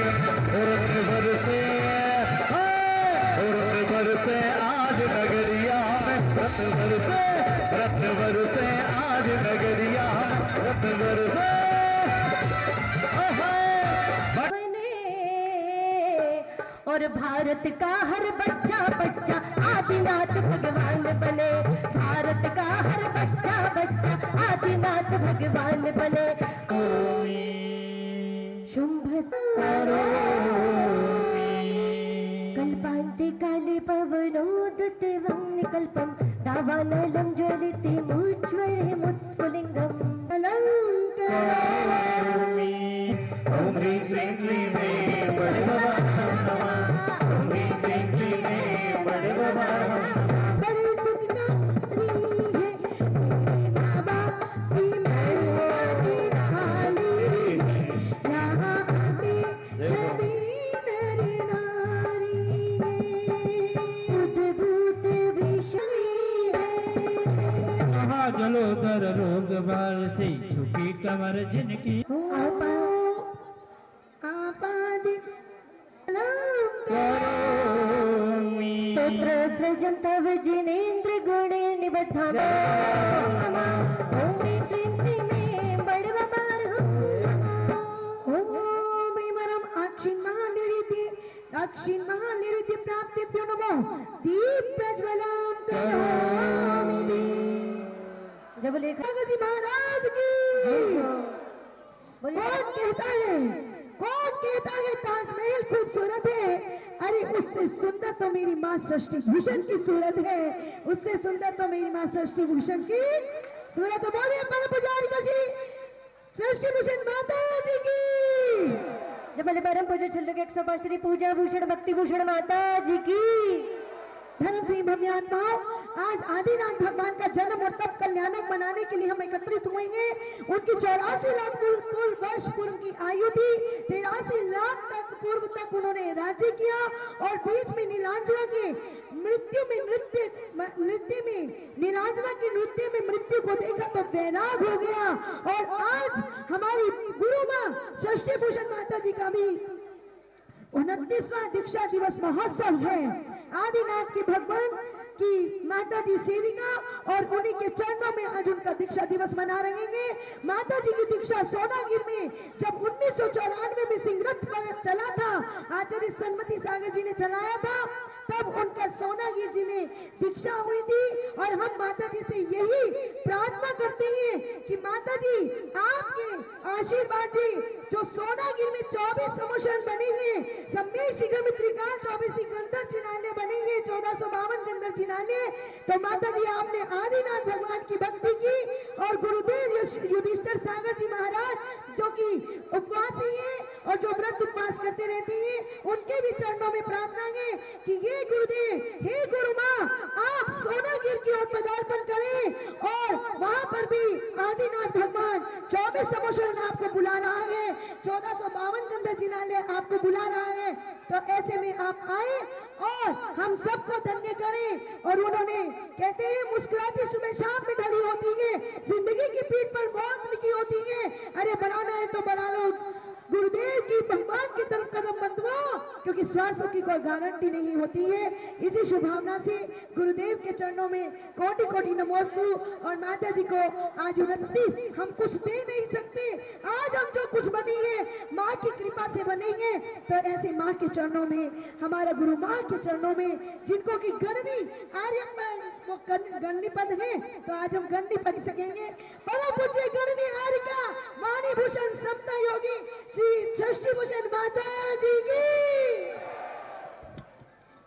और भर से आज नगरिया में रत भर से आज नगरिया रत भर से और भारत का हर बच्चा बच्चा आदिनाथ भगवान बने। भारत का हर बच्चा बच्चा आदिनाथ भगवान बने। शुंभ कल्पान्ते काले पवनोदत वह्निकल्पं दावानलं ज्वलिते मुज्ज्वले मुत्स्फुलिङ्गम् ओम ह्रीं श्रीं क्लीं में बड़े बाबा नमः। ओम ह्रीं श्रीं क्लीं में बड़े बाबा बड़ी सुखकारी है मेरे बाबा की महिमा निराली। यहाँ आते सभी नर नारी उद्भूत विशाली है। महाजलोदर रोग बाल से झुकी कमर जिनकी स्तोत्र सृजं तव जिनेन्द्र गुणे निबद्धाम। ओम ह्रीं श्रीं क्लीं में बड़े बाबा ओम ह्रीमरम अक्षिन्मानिरिति प्राप्तिभ्यो नमो दीप प्रज्वलं करोमि दी। जब लेखा जी महाराज की कौन कहता है ताजमहल खूबसूरत है? अरे उससे सुंदर तो मेरी माँ षष्ठी भूषण की सूरत है, उससे सुंदर तो मेरी माँ षष्ठी भूषण की सूरत। बोलिए परम पुजारी जी षष्ठी भूषण माता जी की। जब परम पूज्य छल्लुक 105 श्री पूजा भूषण भक्ति भूषण माता जी की। धर्म सिंह भव्यात्माओं, आज आदिनाथ भगवान का जन्म और तप कल्याणक मनाने के लिए हम एकत्रित हुए हैं। उनकी 84 लाख वर्ष पूर्व की आयु थी। 83 लाख तक पूर्व तक उन्होंने राज्य किया और बीच में नीलांजना के नृत्य में मृत्यु को देखा तो वैराग हो गया। और आज हमारी गुरु माँ षष्ठी भूषण माता जी का भी 29वां दीक्षा दिवस महोत्सव है। आदिनाथ के भगवान की माता जी सेविका और उन्हीं के चरणों में आज उनका दीक्षा दिवस मना रहे हैं। माता जी की दीक्षा सोनागिर में जब 1994 में सिंगरथ पर चला था, आचार्य सन्मति सागर जी ने चलाया था, तब उनका सोनागिर जी में दीक्षा हुई थी। और हम माता जी से यही प्रार्थना करते हैं कि माता जी आपके आशीर्वाद जी जो सोनागिर में 24 समुषण बनेंगे, सम्मेद शीघ्र त्रिकाल 24 गंधर्व जिनालय बनेंगे, 1452 गंधर्व जिनालय। तो माता जी आपने आदिनाथ भगवान की भक्ति की और गुरुदेव युधिष्ठिर सागर जी महाराज जो कि उपवासी हैं और जो व्रत उपवास करते रहते हैं, उनके भी चरणों में प्रार्थना है कि ये गुरुदेव, हे गुरु माँ, आप सोनागिर की ओर पदार्पण करें और वहां पर भी आदिनाथ भगवान 24 समुषण आपको बुला रहा है, 1452 गंधर्व जिनालय आपको बुला रहा है। तो ऐसे में आप आए और हम सबको धन्य करें। और उन्होंने कहते हैं मुस्कुराती सुबह शाम में ढली होती है, जिंदगी की पीठ पर मौत लिखी होती है। अरे बढ़ाना है तो बढ़ा लो, गुरुदेव की भगवान की तरफ कदम बंधवाओ, क्योंकि स्वास्थ्य की कोई गारंटी नहीं होती है। इसी शुभकामना से गुरुदेव के चरणों में कोटि कोटि नमोस्तु। और माता जी को आज 29 हम कुछ दे नहीं सकते, आज हम जो कुछ बनी है माँ की कृपा से बनेंगे। तो ऐसे माँ के चरणों में, हमारा गुरु माँ के चरणों में, जिनको की गणनी आर्य वो गणनी पद है, तो आज हम गणनी पद सकेंगे। परम पूज्य गणनी हारिका वाणी भूषण समता योगी श्री षष्ठी भूषण माता जी की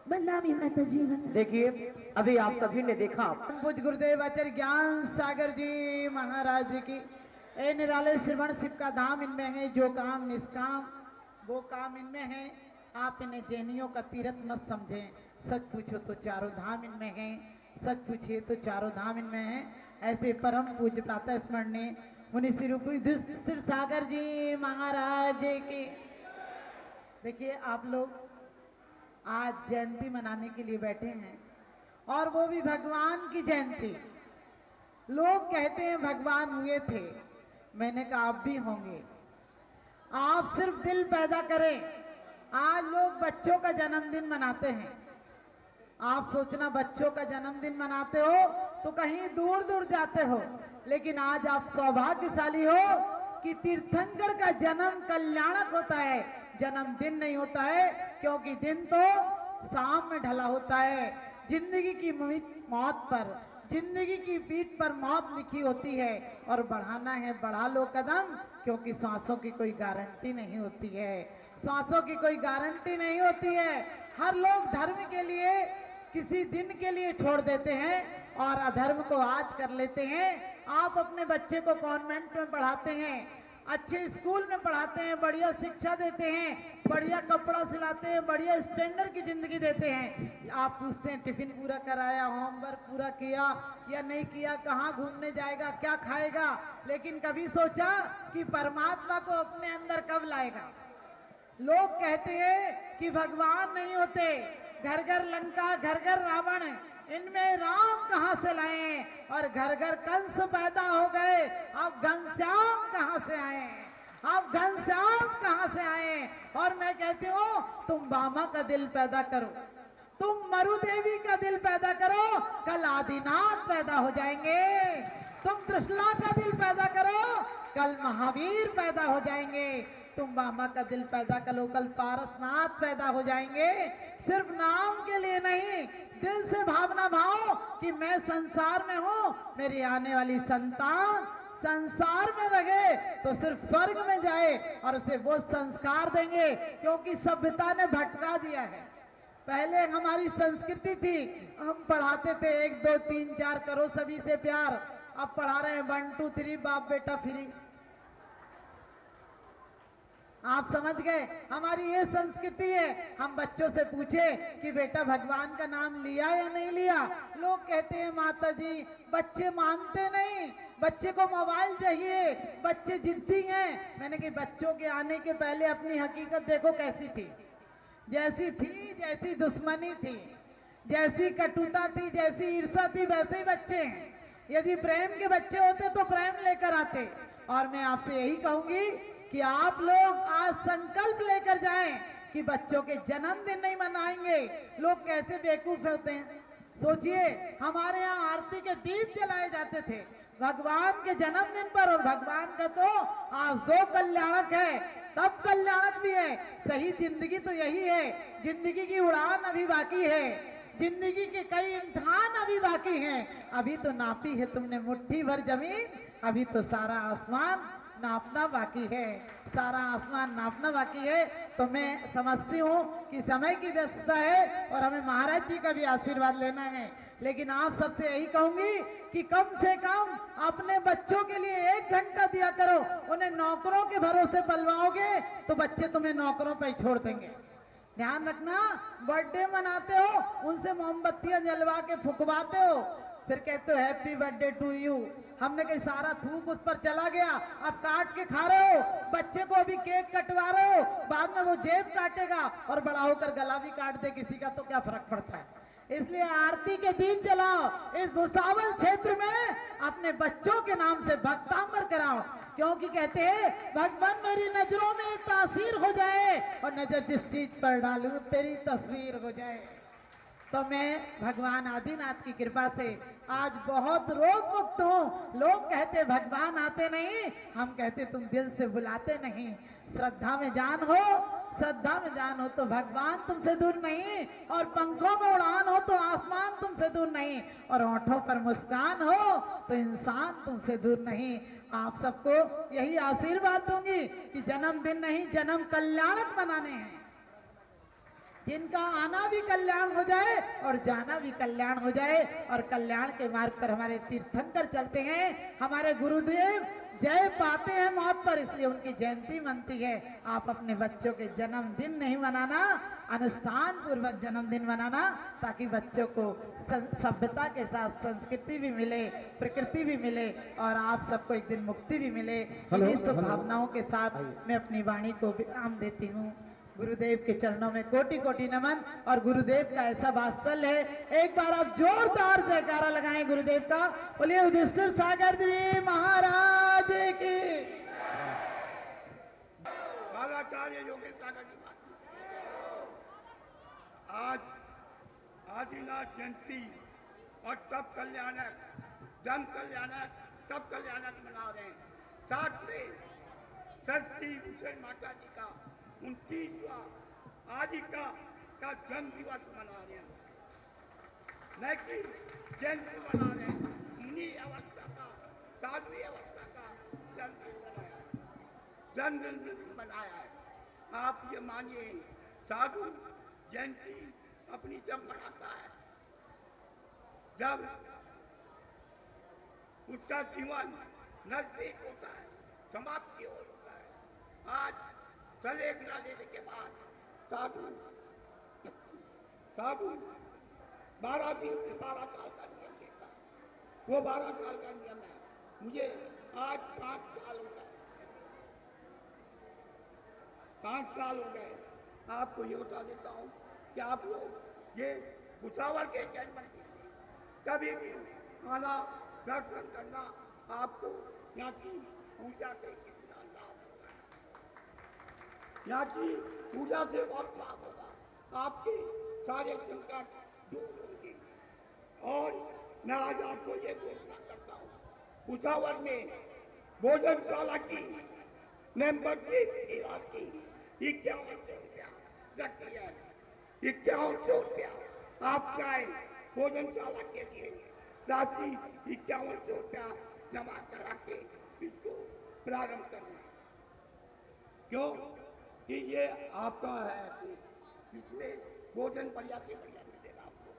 बंदामी माता जी। देखिए अभी आप सभी ने देखा पूज्य गुरुदेव आचार्य ज्ञान सागर जी महाराज जी की ए निराले श्रवण शिव का धाम इनमें है, जो काम निष्काम वो काम इनमें है। आप इन्हें जैनियों का तीर्थ मत समझें, सच पूछो तो चारों धाम इनमें हैं, सच पूछिए तो चारों धाम इनमें हैं। ऐसे परम पूज्य प्रातः स्मरणीय मुनि श्री रूप युधिष्ठिर सागर जी महाराज की। देखिए आप लोग आज जयंती मनाने के लिए बैठे हैं और वो भी भगवान की जयंती। लोग कहते हैं भगवान हुए थे, मैंने कहा आप भी होंगे। आप सिर्फ दिल पैदा करें। आज लोग बच्चों का जन्मदिन मनाते हैं। आप सोचना बच्चों का जन्मदिन मनाते हो तो कहीं दूर दूर जाते हो, लेकिन आज आप सौभाग्यशाली हो कि तीर्थंकर का जन्म कल्याणक होता है, जन्मदिन नहीं होता है, क्योंकि दिन तो शाम में ढला होता है। जिंदगी की मौत पर, जिंदगी की पीठ पर मौत लिखी होती है और बढ़ाना है बढ़ा लो कदम, क्योंकि सांसों की कोई गारंटी नहीं होती है, सांसों की कोई गारंटी नहीं होती है। हर लोग धर्म के लिए किसी दिन के लिए छोड़ देते हैं और अधर्म को आज कर लेते हैं। आप अपने बच्चे को कॉन्वेंट में पढ़ाते हैं, अच्छे स्कूल में पढ़ाते हैं, बढ़िया शिक्षा देते हैं, बढ़िया कपड़ा सिलाते हैं, बढ़िया स्टैंडर्ड की जिंदगी देते हैं। आप पूछते हैं टिफिन पूरा कराया, होमवर्क पूरा किया या नहीं किया, कहाँ घूमने जाएगा, क्या खाएगा, लेकिन कभी सोचा कि परमात्मा को अपने अंदर कब लाएगा। लोग कहते हैं कि भगवान नहीं होते, घर घर लंका, घर घर रावण, इनमें राम कहाँ से लाए, और घर घर कंस पैदा हो गए, अब घनश्याम कहाँ से आए, अब घनश्याम कहाँ से आए। और मैं कहती हूँ तुम बामा का दिल पैदा करो, तुम मरु देवी का दिल पैदा करो, कल आदिनाथ पैदा हो जाएंगे। तुम त्रिशला का दिल पैदा करो, कल महावीर पैदा हो जाएंगे। तुम बामा का दिल पैदा करो, कल पारसनाथ पैदा हो जाएंगे। सिर्फ नाम के लिए नहीं, दिल से भावना भाव कि मैं संसार में हूँ, मेरी आने वाली संतान संसार में रहे तो सिर्फ स्वर्ग में जाए, और उसे वो संस्कार देंगे, क्योंकि सभ्यता ने भटका दिया है। पहले हमारी संस्कृति थी, हम पढ़ाते थे 1 2 3 4 करो सभी से प्यार। अब पढ़ा रहे हैं 1 2 3 बाप बेटा फ्री। आप समझ गए, हमारी ये संस्कृति है। हम बच्चों से पूछे कि बेटा भगवान का नाम लिया या नहीं लिया, लोग कहते हैं माता जी बच्चे मानते नहीं, बच्चे को मोबाइल चाहिए, बच्चे जिद्दी हैं। मैंने कहा बच्चों के आने के पहले अपनी हकीकत देखो कैसी थी, जैसी थी, जैसी दुश्मनी थी, जैसी कटुता थी, जैसी ईर्ष्या थी, वैसे ही बच्चे हैं। यदि प्रेम के बच्चे होते तो प्रेम लेकर आते। और मैं आपसे यही कहूंगी कि आप लोग आज संकल्प लेकर जाएं कि बच्चों के जन्मदिन नहीं मनाएंगे। लोग कैसे बेवकूफ होते हैं, सोचिए हमारे यहाँ आरती के दीप जलाए जाते थे भगवान के जन्मदिन पर, और भगवान का तो आज 2 कल्याणक है, तब कल्याणक भी है। सही जिंदगी तो यही है, जिंदगी की उड़ान अभी बाकी है, जिंदगी के कई इम्तिहान अभी बाकी हैं। अभी तो नापी है तुमने मुट्ठी भर जमीन, अभी तो सारा आसमान नापना बाकी है, सारा आसमान नापना बाकी है। तो मैं समझती हूँ कि समय की व्यस्तता है और हमें महाराज जी का भी आशीर्वाद लेना है, लेकिन आप सबसे यही कहूंगी कि कम से कम अपने बच्चों के लिए 1 घंटा दिया करो। उन्हें नौकरों के भरोसे पलवाओगे तो बच्चे तुम्हें नौकरों पर ही छोड़ देंगे। ध्यान रखना, बर्थडे मनाते हो, उनसे मोमबत्तियां जलवा के फुकवाते हो, फिर कहते हो हैप्पी बर्थडे टू यू। हमने कहीं सारा थूक उस पर चला गया, अब काट के खा रहे हो, बच्चे को अभी केक कटवा रहे हो, बाद में वो जेब काटेगा और बड़ा होकर गला भी काट दे किसी का, तो क्या फर्क पड़ता है। इसलिए आरती के दीप जलाओ, इस भुसावल क्षेत्र में अपने बच्चों के नाम से भक्तांबर कराओ, क्योंकि कहते हैं भगवान मेरी नजरों में तासीर हो जाए और नजर जिस चीज पर डालूं तेरी तस्वीर हो जाए। तो मैं भगवान आदिनाथ की कृपा से आज बहुत रोग मुक्त हूँ। लोग कहते भगवान आते नहीं, हम कहते तुम दिल से बुलाते नहीं। श्रद्धा में जान हो, श्रद्धा में जान हो तो भगवान तुमसे दूर नहीं, और पंखों में उड़ान हो तो आसमान तुमसे दूर नहीं, और होठों पर मुस्कान हो तो इंसान तुमसे दूर नहीं। आप सबको यही आशीर्वाद दूंगी कि जन्मदिन नहीं, जन्म कल्याणक मनाने हैं, जिनका आना भी कल्याण हो जाए और जाना भी कल्याण हो जाए, और कल्याण के मार्ग पर हमारे तीर्थंकर चलते हैं। हमारे गुरुदेव जय पाते हैं मौत पर, इसलिए उनकी जयंती मनती है। आप अपने बच्चों के जन्मदिन नहीं मनाना, अनुष्ठान पूर्वक जन्मदिन मनाना, ताकि बच्चों को सभ्यता के साथ संस्कृति भी मिले, प्रकृति भी मिले और आप सबको एक दिन मुक्ति भी मिले। इन्हीं सब भावनाओं के साथ मैं अपनी वाणी को विराम देती हूँ। गुरुदेव के चरणों में कोटि कोटि नमन। और गुरुदेव का ऐसा वात्सल्य है, एक बार आप जोरदार जयकारा लगाएं गुरुदेव का। बोलिए युधिष्ठिर सागर जी महाराज की। बालाचार्य योगेश सागर जी आज आदिनाथ जयंती और तब कल्याणक, जन कल्याणक, तब कल्याणक मना रहे हैं। साथ में षष्ठी भूषण माता जी का 29वां आदिका का जन्म दिवस मना रहे हैं, न कि जयंती मना रहे हैं। मुनि अवस्था का, साध्वी अवस्था का जन्मदिन मनाया है। आप ये मानिए, साधु जयंती अपनी जब मनाता है जब उसका जीवन नजदीक होता है, समाप्ति हो होता है। आज सलेखना लेने के बाद साधु 12 दिन से 12 साल का नियम लेता है। वो 12 साल का नियम है। मुझे आज 5 साल हो गए, 5 साल हो गए। आपको ये बता देता हूँ कि आप लोग ये भुसावर के जन्म कभी भी आना, दर्शन करना, आपको यहाँ की पूजा से कितना लाभ होगा, यहाँ की पूजा से बहुत लाभ होगा। आपके सारे संकट दूर होंगे। और मैं आज आपको ये घोषणा करता हूँ, भुसावर में भोजनशाला की मेंबरशिप की राशि 5100 रुपया रखी है। 5100 रुपया आप चाहे भोजनशाला के लिए राशि 5100 रुपया जमा करा के इसको प्रारंभ करना, क्यों कि ये आपका है, इसमें भोजन पर्याप्त मिलेगा आपको।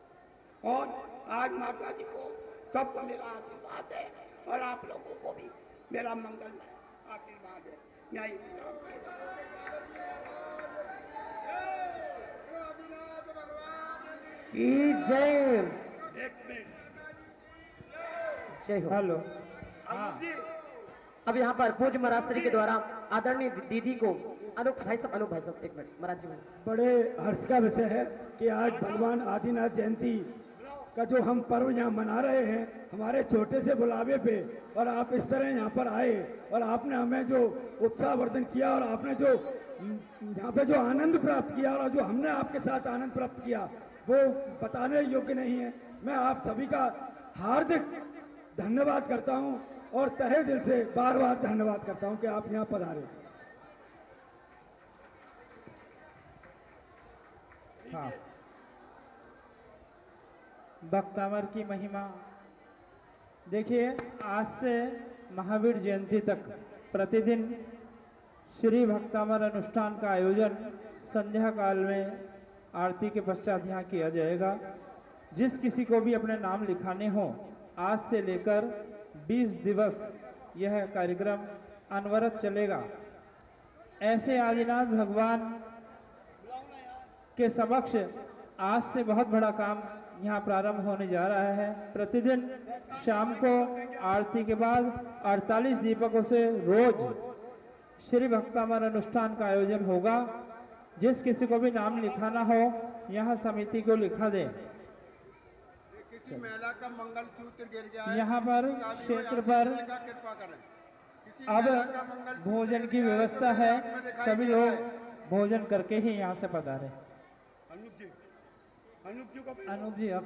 और आज माता जी को सबको मेरा आशीर्वाद है और आप लोगों को भी मेरा मंगलमय आशीर्वाद है। यही जय। एक मिनट, जय हो। हेलो। अब यहाँ पर पूज्य महाराज श्री के द्वारा आदरणीय दीदी को अनूप भाई साहब एक मिनट महाराज जी। बड़े हर्ष का विषय है कि आज भगवान आदिनाथ जयंती का जो हम पर्व यहाँ मना रहे हैं, हमारे छोटे से बुलावे पे, और आप इस तरह यहाँ पर आए और आपने हमें जो उत्साहवर्धन किया और आपने जो यहाँ पे जो आनंद प्राप्त किया और जो हमने आपके साथ आनंद प्राप्त किया, वो बताने योग्य नहीं है। मैं आप सभी का हार्दिक धन्यवाद करता हूँ और तहे दिल से बार बार धन्यवाद करता हूँ कि आप यहाँ पधारे। हाँ, भक्तावर की महिमा देखिए, आज से महावीर जयंती तक प्रतिदिन श्री भक्तावर अनुष्ठान का आयोजन संध्या काल में आरती के पश्चात यहाँ किया जाएगा। जिस किसी को भी अपने नाम लिखाने हो, आज से लेकर 20 दिवस यह कार्यक्रम अनवरत चलेगा। ऐसे आदिनाथ भगवान के समक्ष आज से बहुत बड़ा काम यहाँ प्रारंभ होने जा रहा है। प्रतिदिन शाम को आरती के बाद 48 दीपकों से रोज श्री भक्तामर अनुष्ठान का आयोजन होगा। जिस किसी को भी नाम लिखाना हो, यहाँ समिति को लिखा दें। किसी महिला का मंगल सूत्र गिर गया है, यहाँ पर क्षेत्र पर अब भोजन की व्यवस्था है, सभी लोग भोजन करके ही यहाँ से पधारे। अनूप जी आप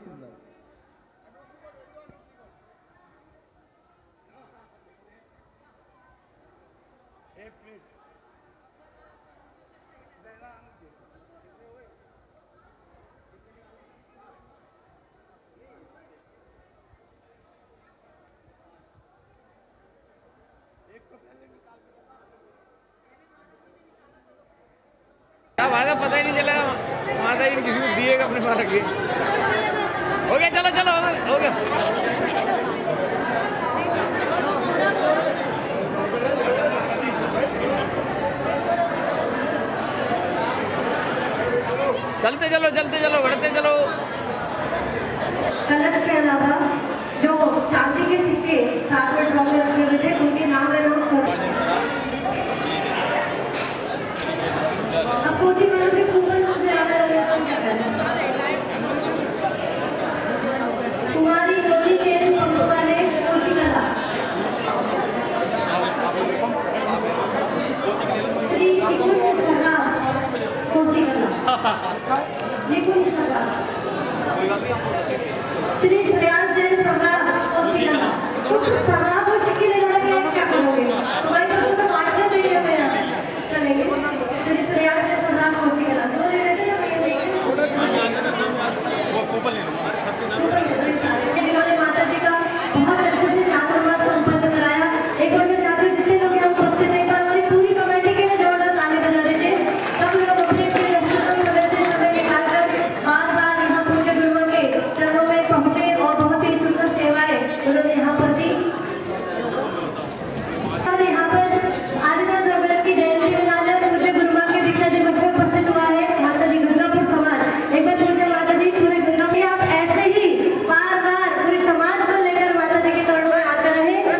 भागा पता ही नहीं चला, माता जी ने दिएगा अपने पास रखिए। हो गया, चलो चलो हो गया। चलते चलो बढ़ते चलो। कलश के अलावा जो चांदी के सिक्के साथ में ड्रॉ में रखे हुए थे उनके नाम अनाउंस करो। अब कोसी वालों के ऊपर सबसे ज्यादा कुमारी रोली चेन पंप वाले कोसी कला, श्री निकुंज सगा कोसी कला, निकुंज सगा, श्री श्रेयांश जैन सम्राट कोसी कला। तो सम्राट और सिक्के ले लोगे क्या करोगे? तुम्हारी तरफ से तो बांटना चाहिए हमें यहाँ। चलेंगे श्री श्रेयांश जैन सम्राट कोसी कला दो ले लेते हैं जिन्होंने माता जी का बहुत अच्छे से चातुर्मास संपन्न कराया। एक बार मैं चाहती हूँ जितने लोग यहाँ उपस्थित हैं हमारी पूरी कमेटी के लिए जोरदार ताली बजा दीजिए। सब लोग अपने अपने व्यस्ततम समय से समय निकालकर बार-बार यहाँ पूज्य गुरुओं के चरणों में पहुँचे और बहुत ही सुंदर सेवाएं उन्होंने यहाँ पर दी। और यहाँ पर आदिनाथ नगर की जयंती मनाकर पूज्य गुरुओं के दीक्षा दिवस में उपस्थित हुआ है माता जी दुर्गापुर समाज। एक बार पूज्य माता जी पूरे दुर्गा में आप ऐसे ही बार-बार पूरे समाज को लेकर माता जी के चरणों में आते रहे और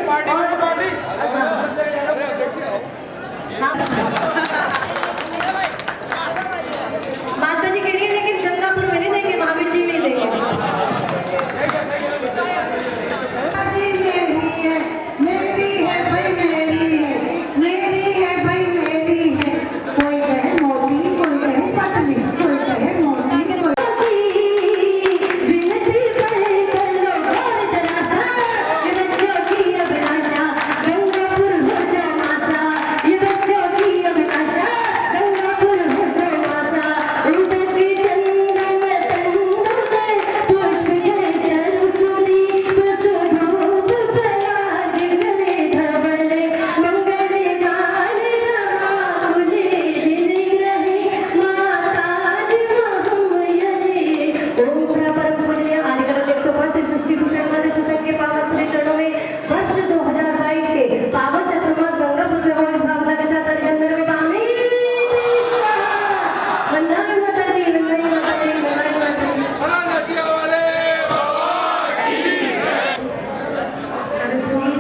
माता जी के लिए लेकिन गंगापुर में नहीं देंगे, महावीर जी में देंगे। मेरी है भाई मेरी है, मेरी है भाई मेरी है। कोई कहे मोदी, कोई कहे पतली, कोई कहे मोदी, विनती करे कर लो और जनासा, ये बच्चों की अभिलाषा गंगापुर हो जाओ मासा, ये बच्चों की अभिलाषा गंगापुर हो जाओ मासा। उधर की चंदन तंदुर पुष्प जैसे सरस्वती प्रसुधूप प्रयाग गले धवले मंगल गान रमाकुले जिन रहे माताज महमय जी। ओम परम पूजनीय आदिकवि 105 से सृष्टि भूषण माता सत्संग के पावन पूरे चरणों में वर्ष 2022 के पावन चतुर्मास गंगापुर में हो इस भावना के साथ अंदर में पामी वंदना माता जी, वंदना माता जी, वंदना माता जी। अरे सुनिए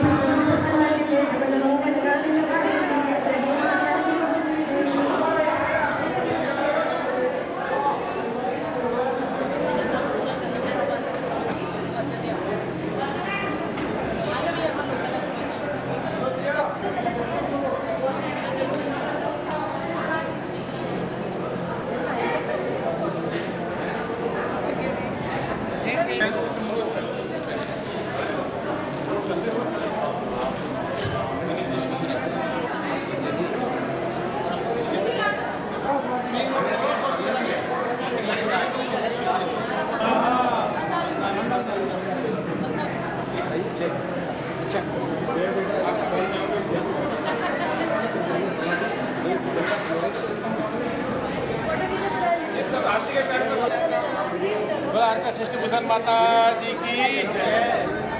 सृष्टि भूषण माता जी की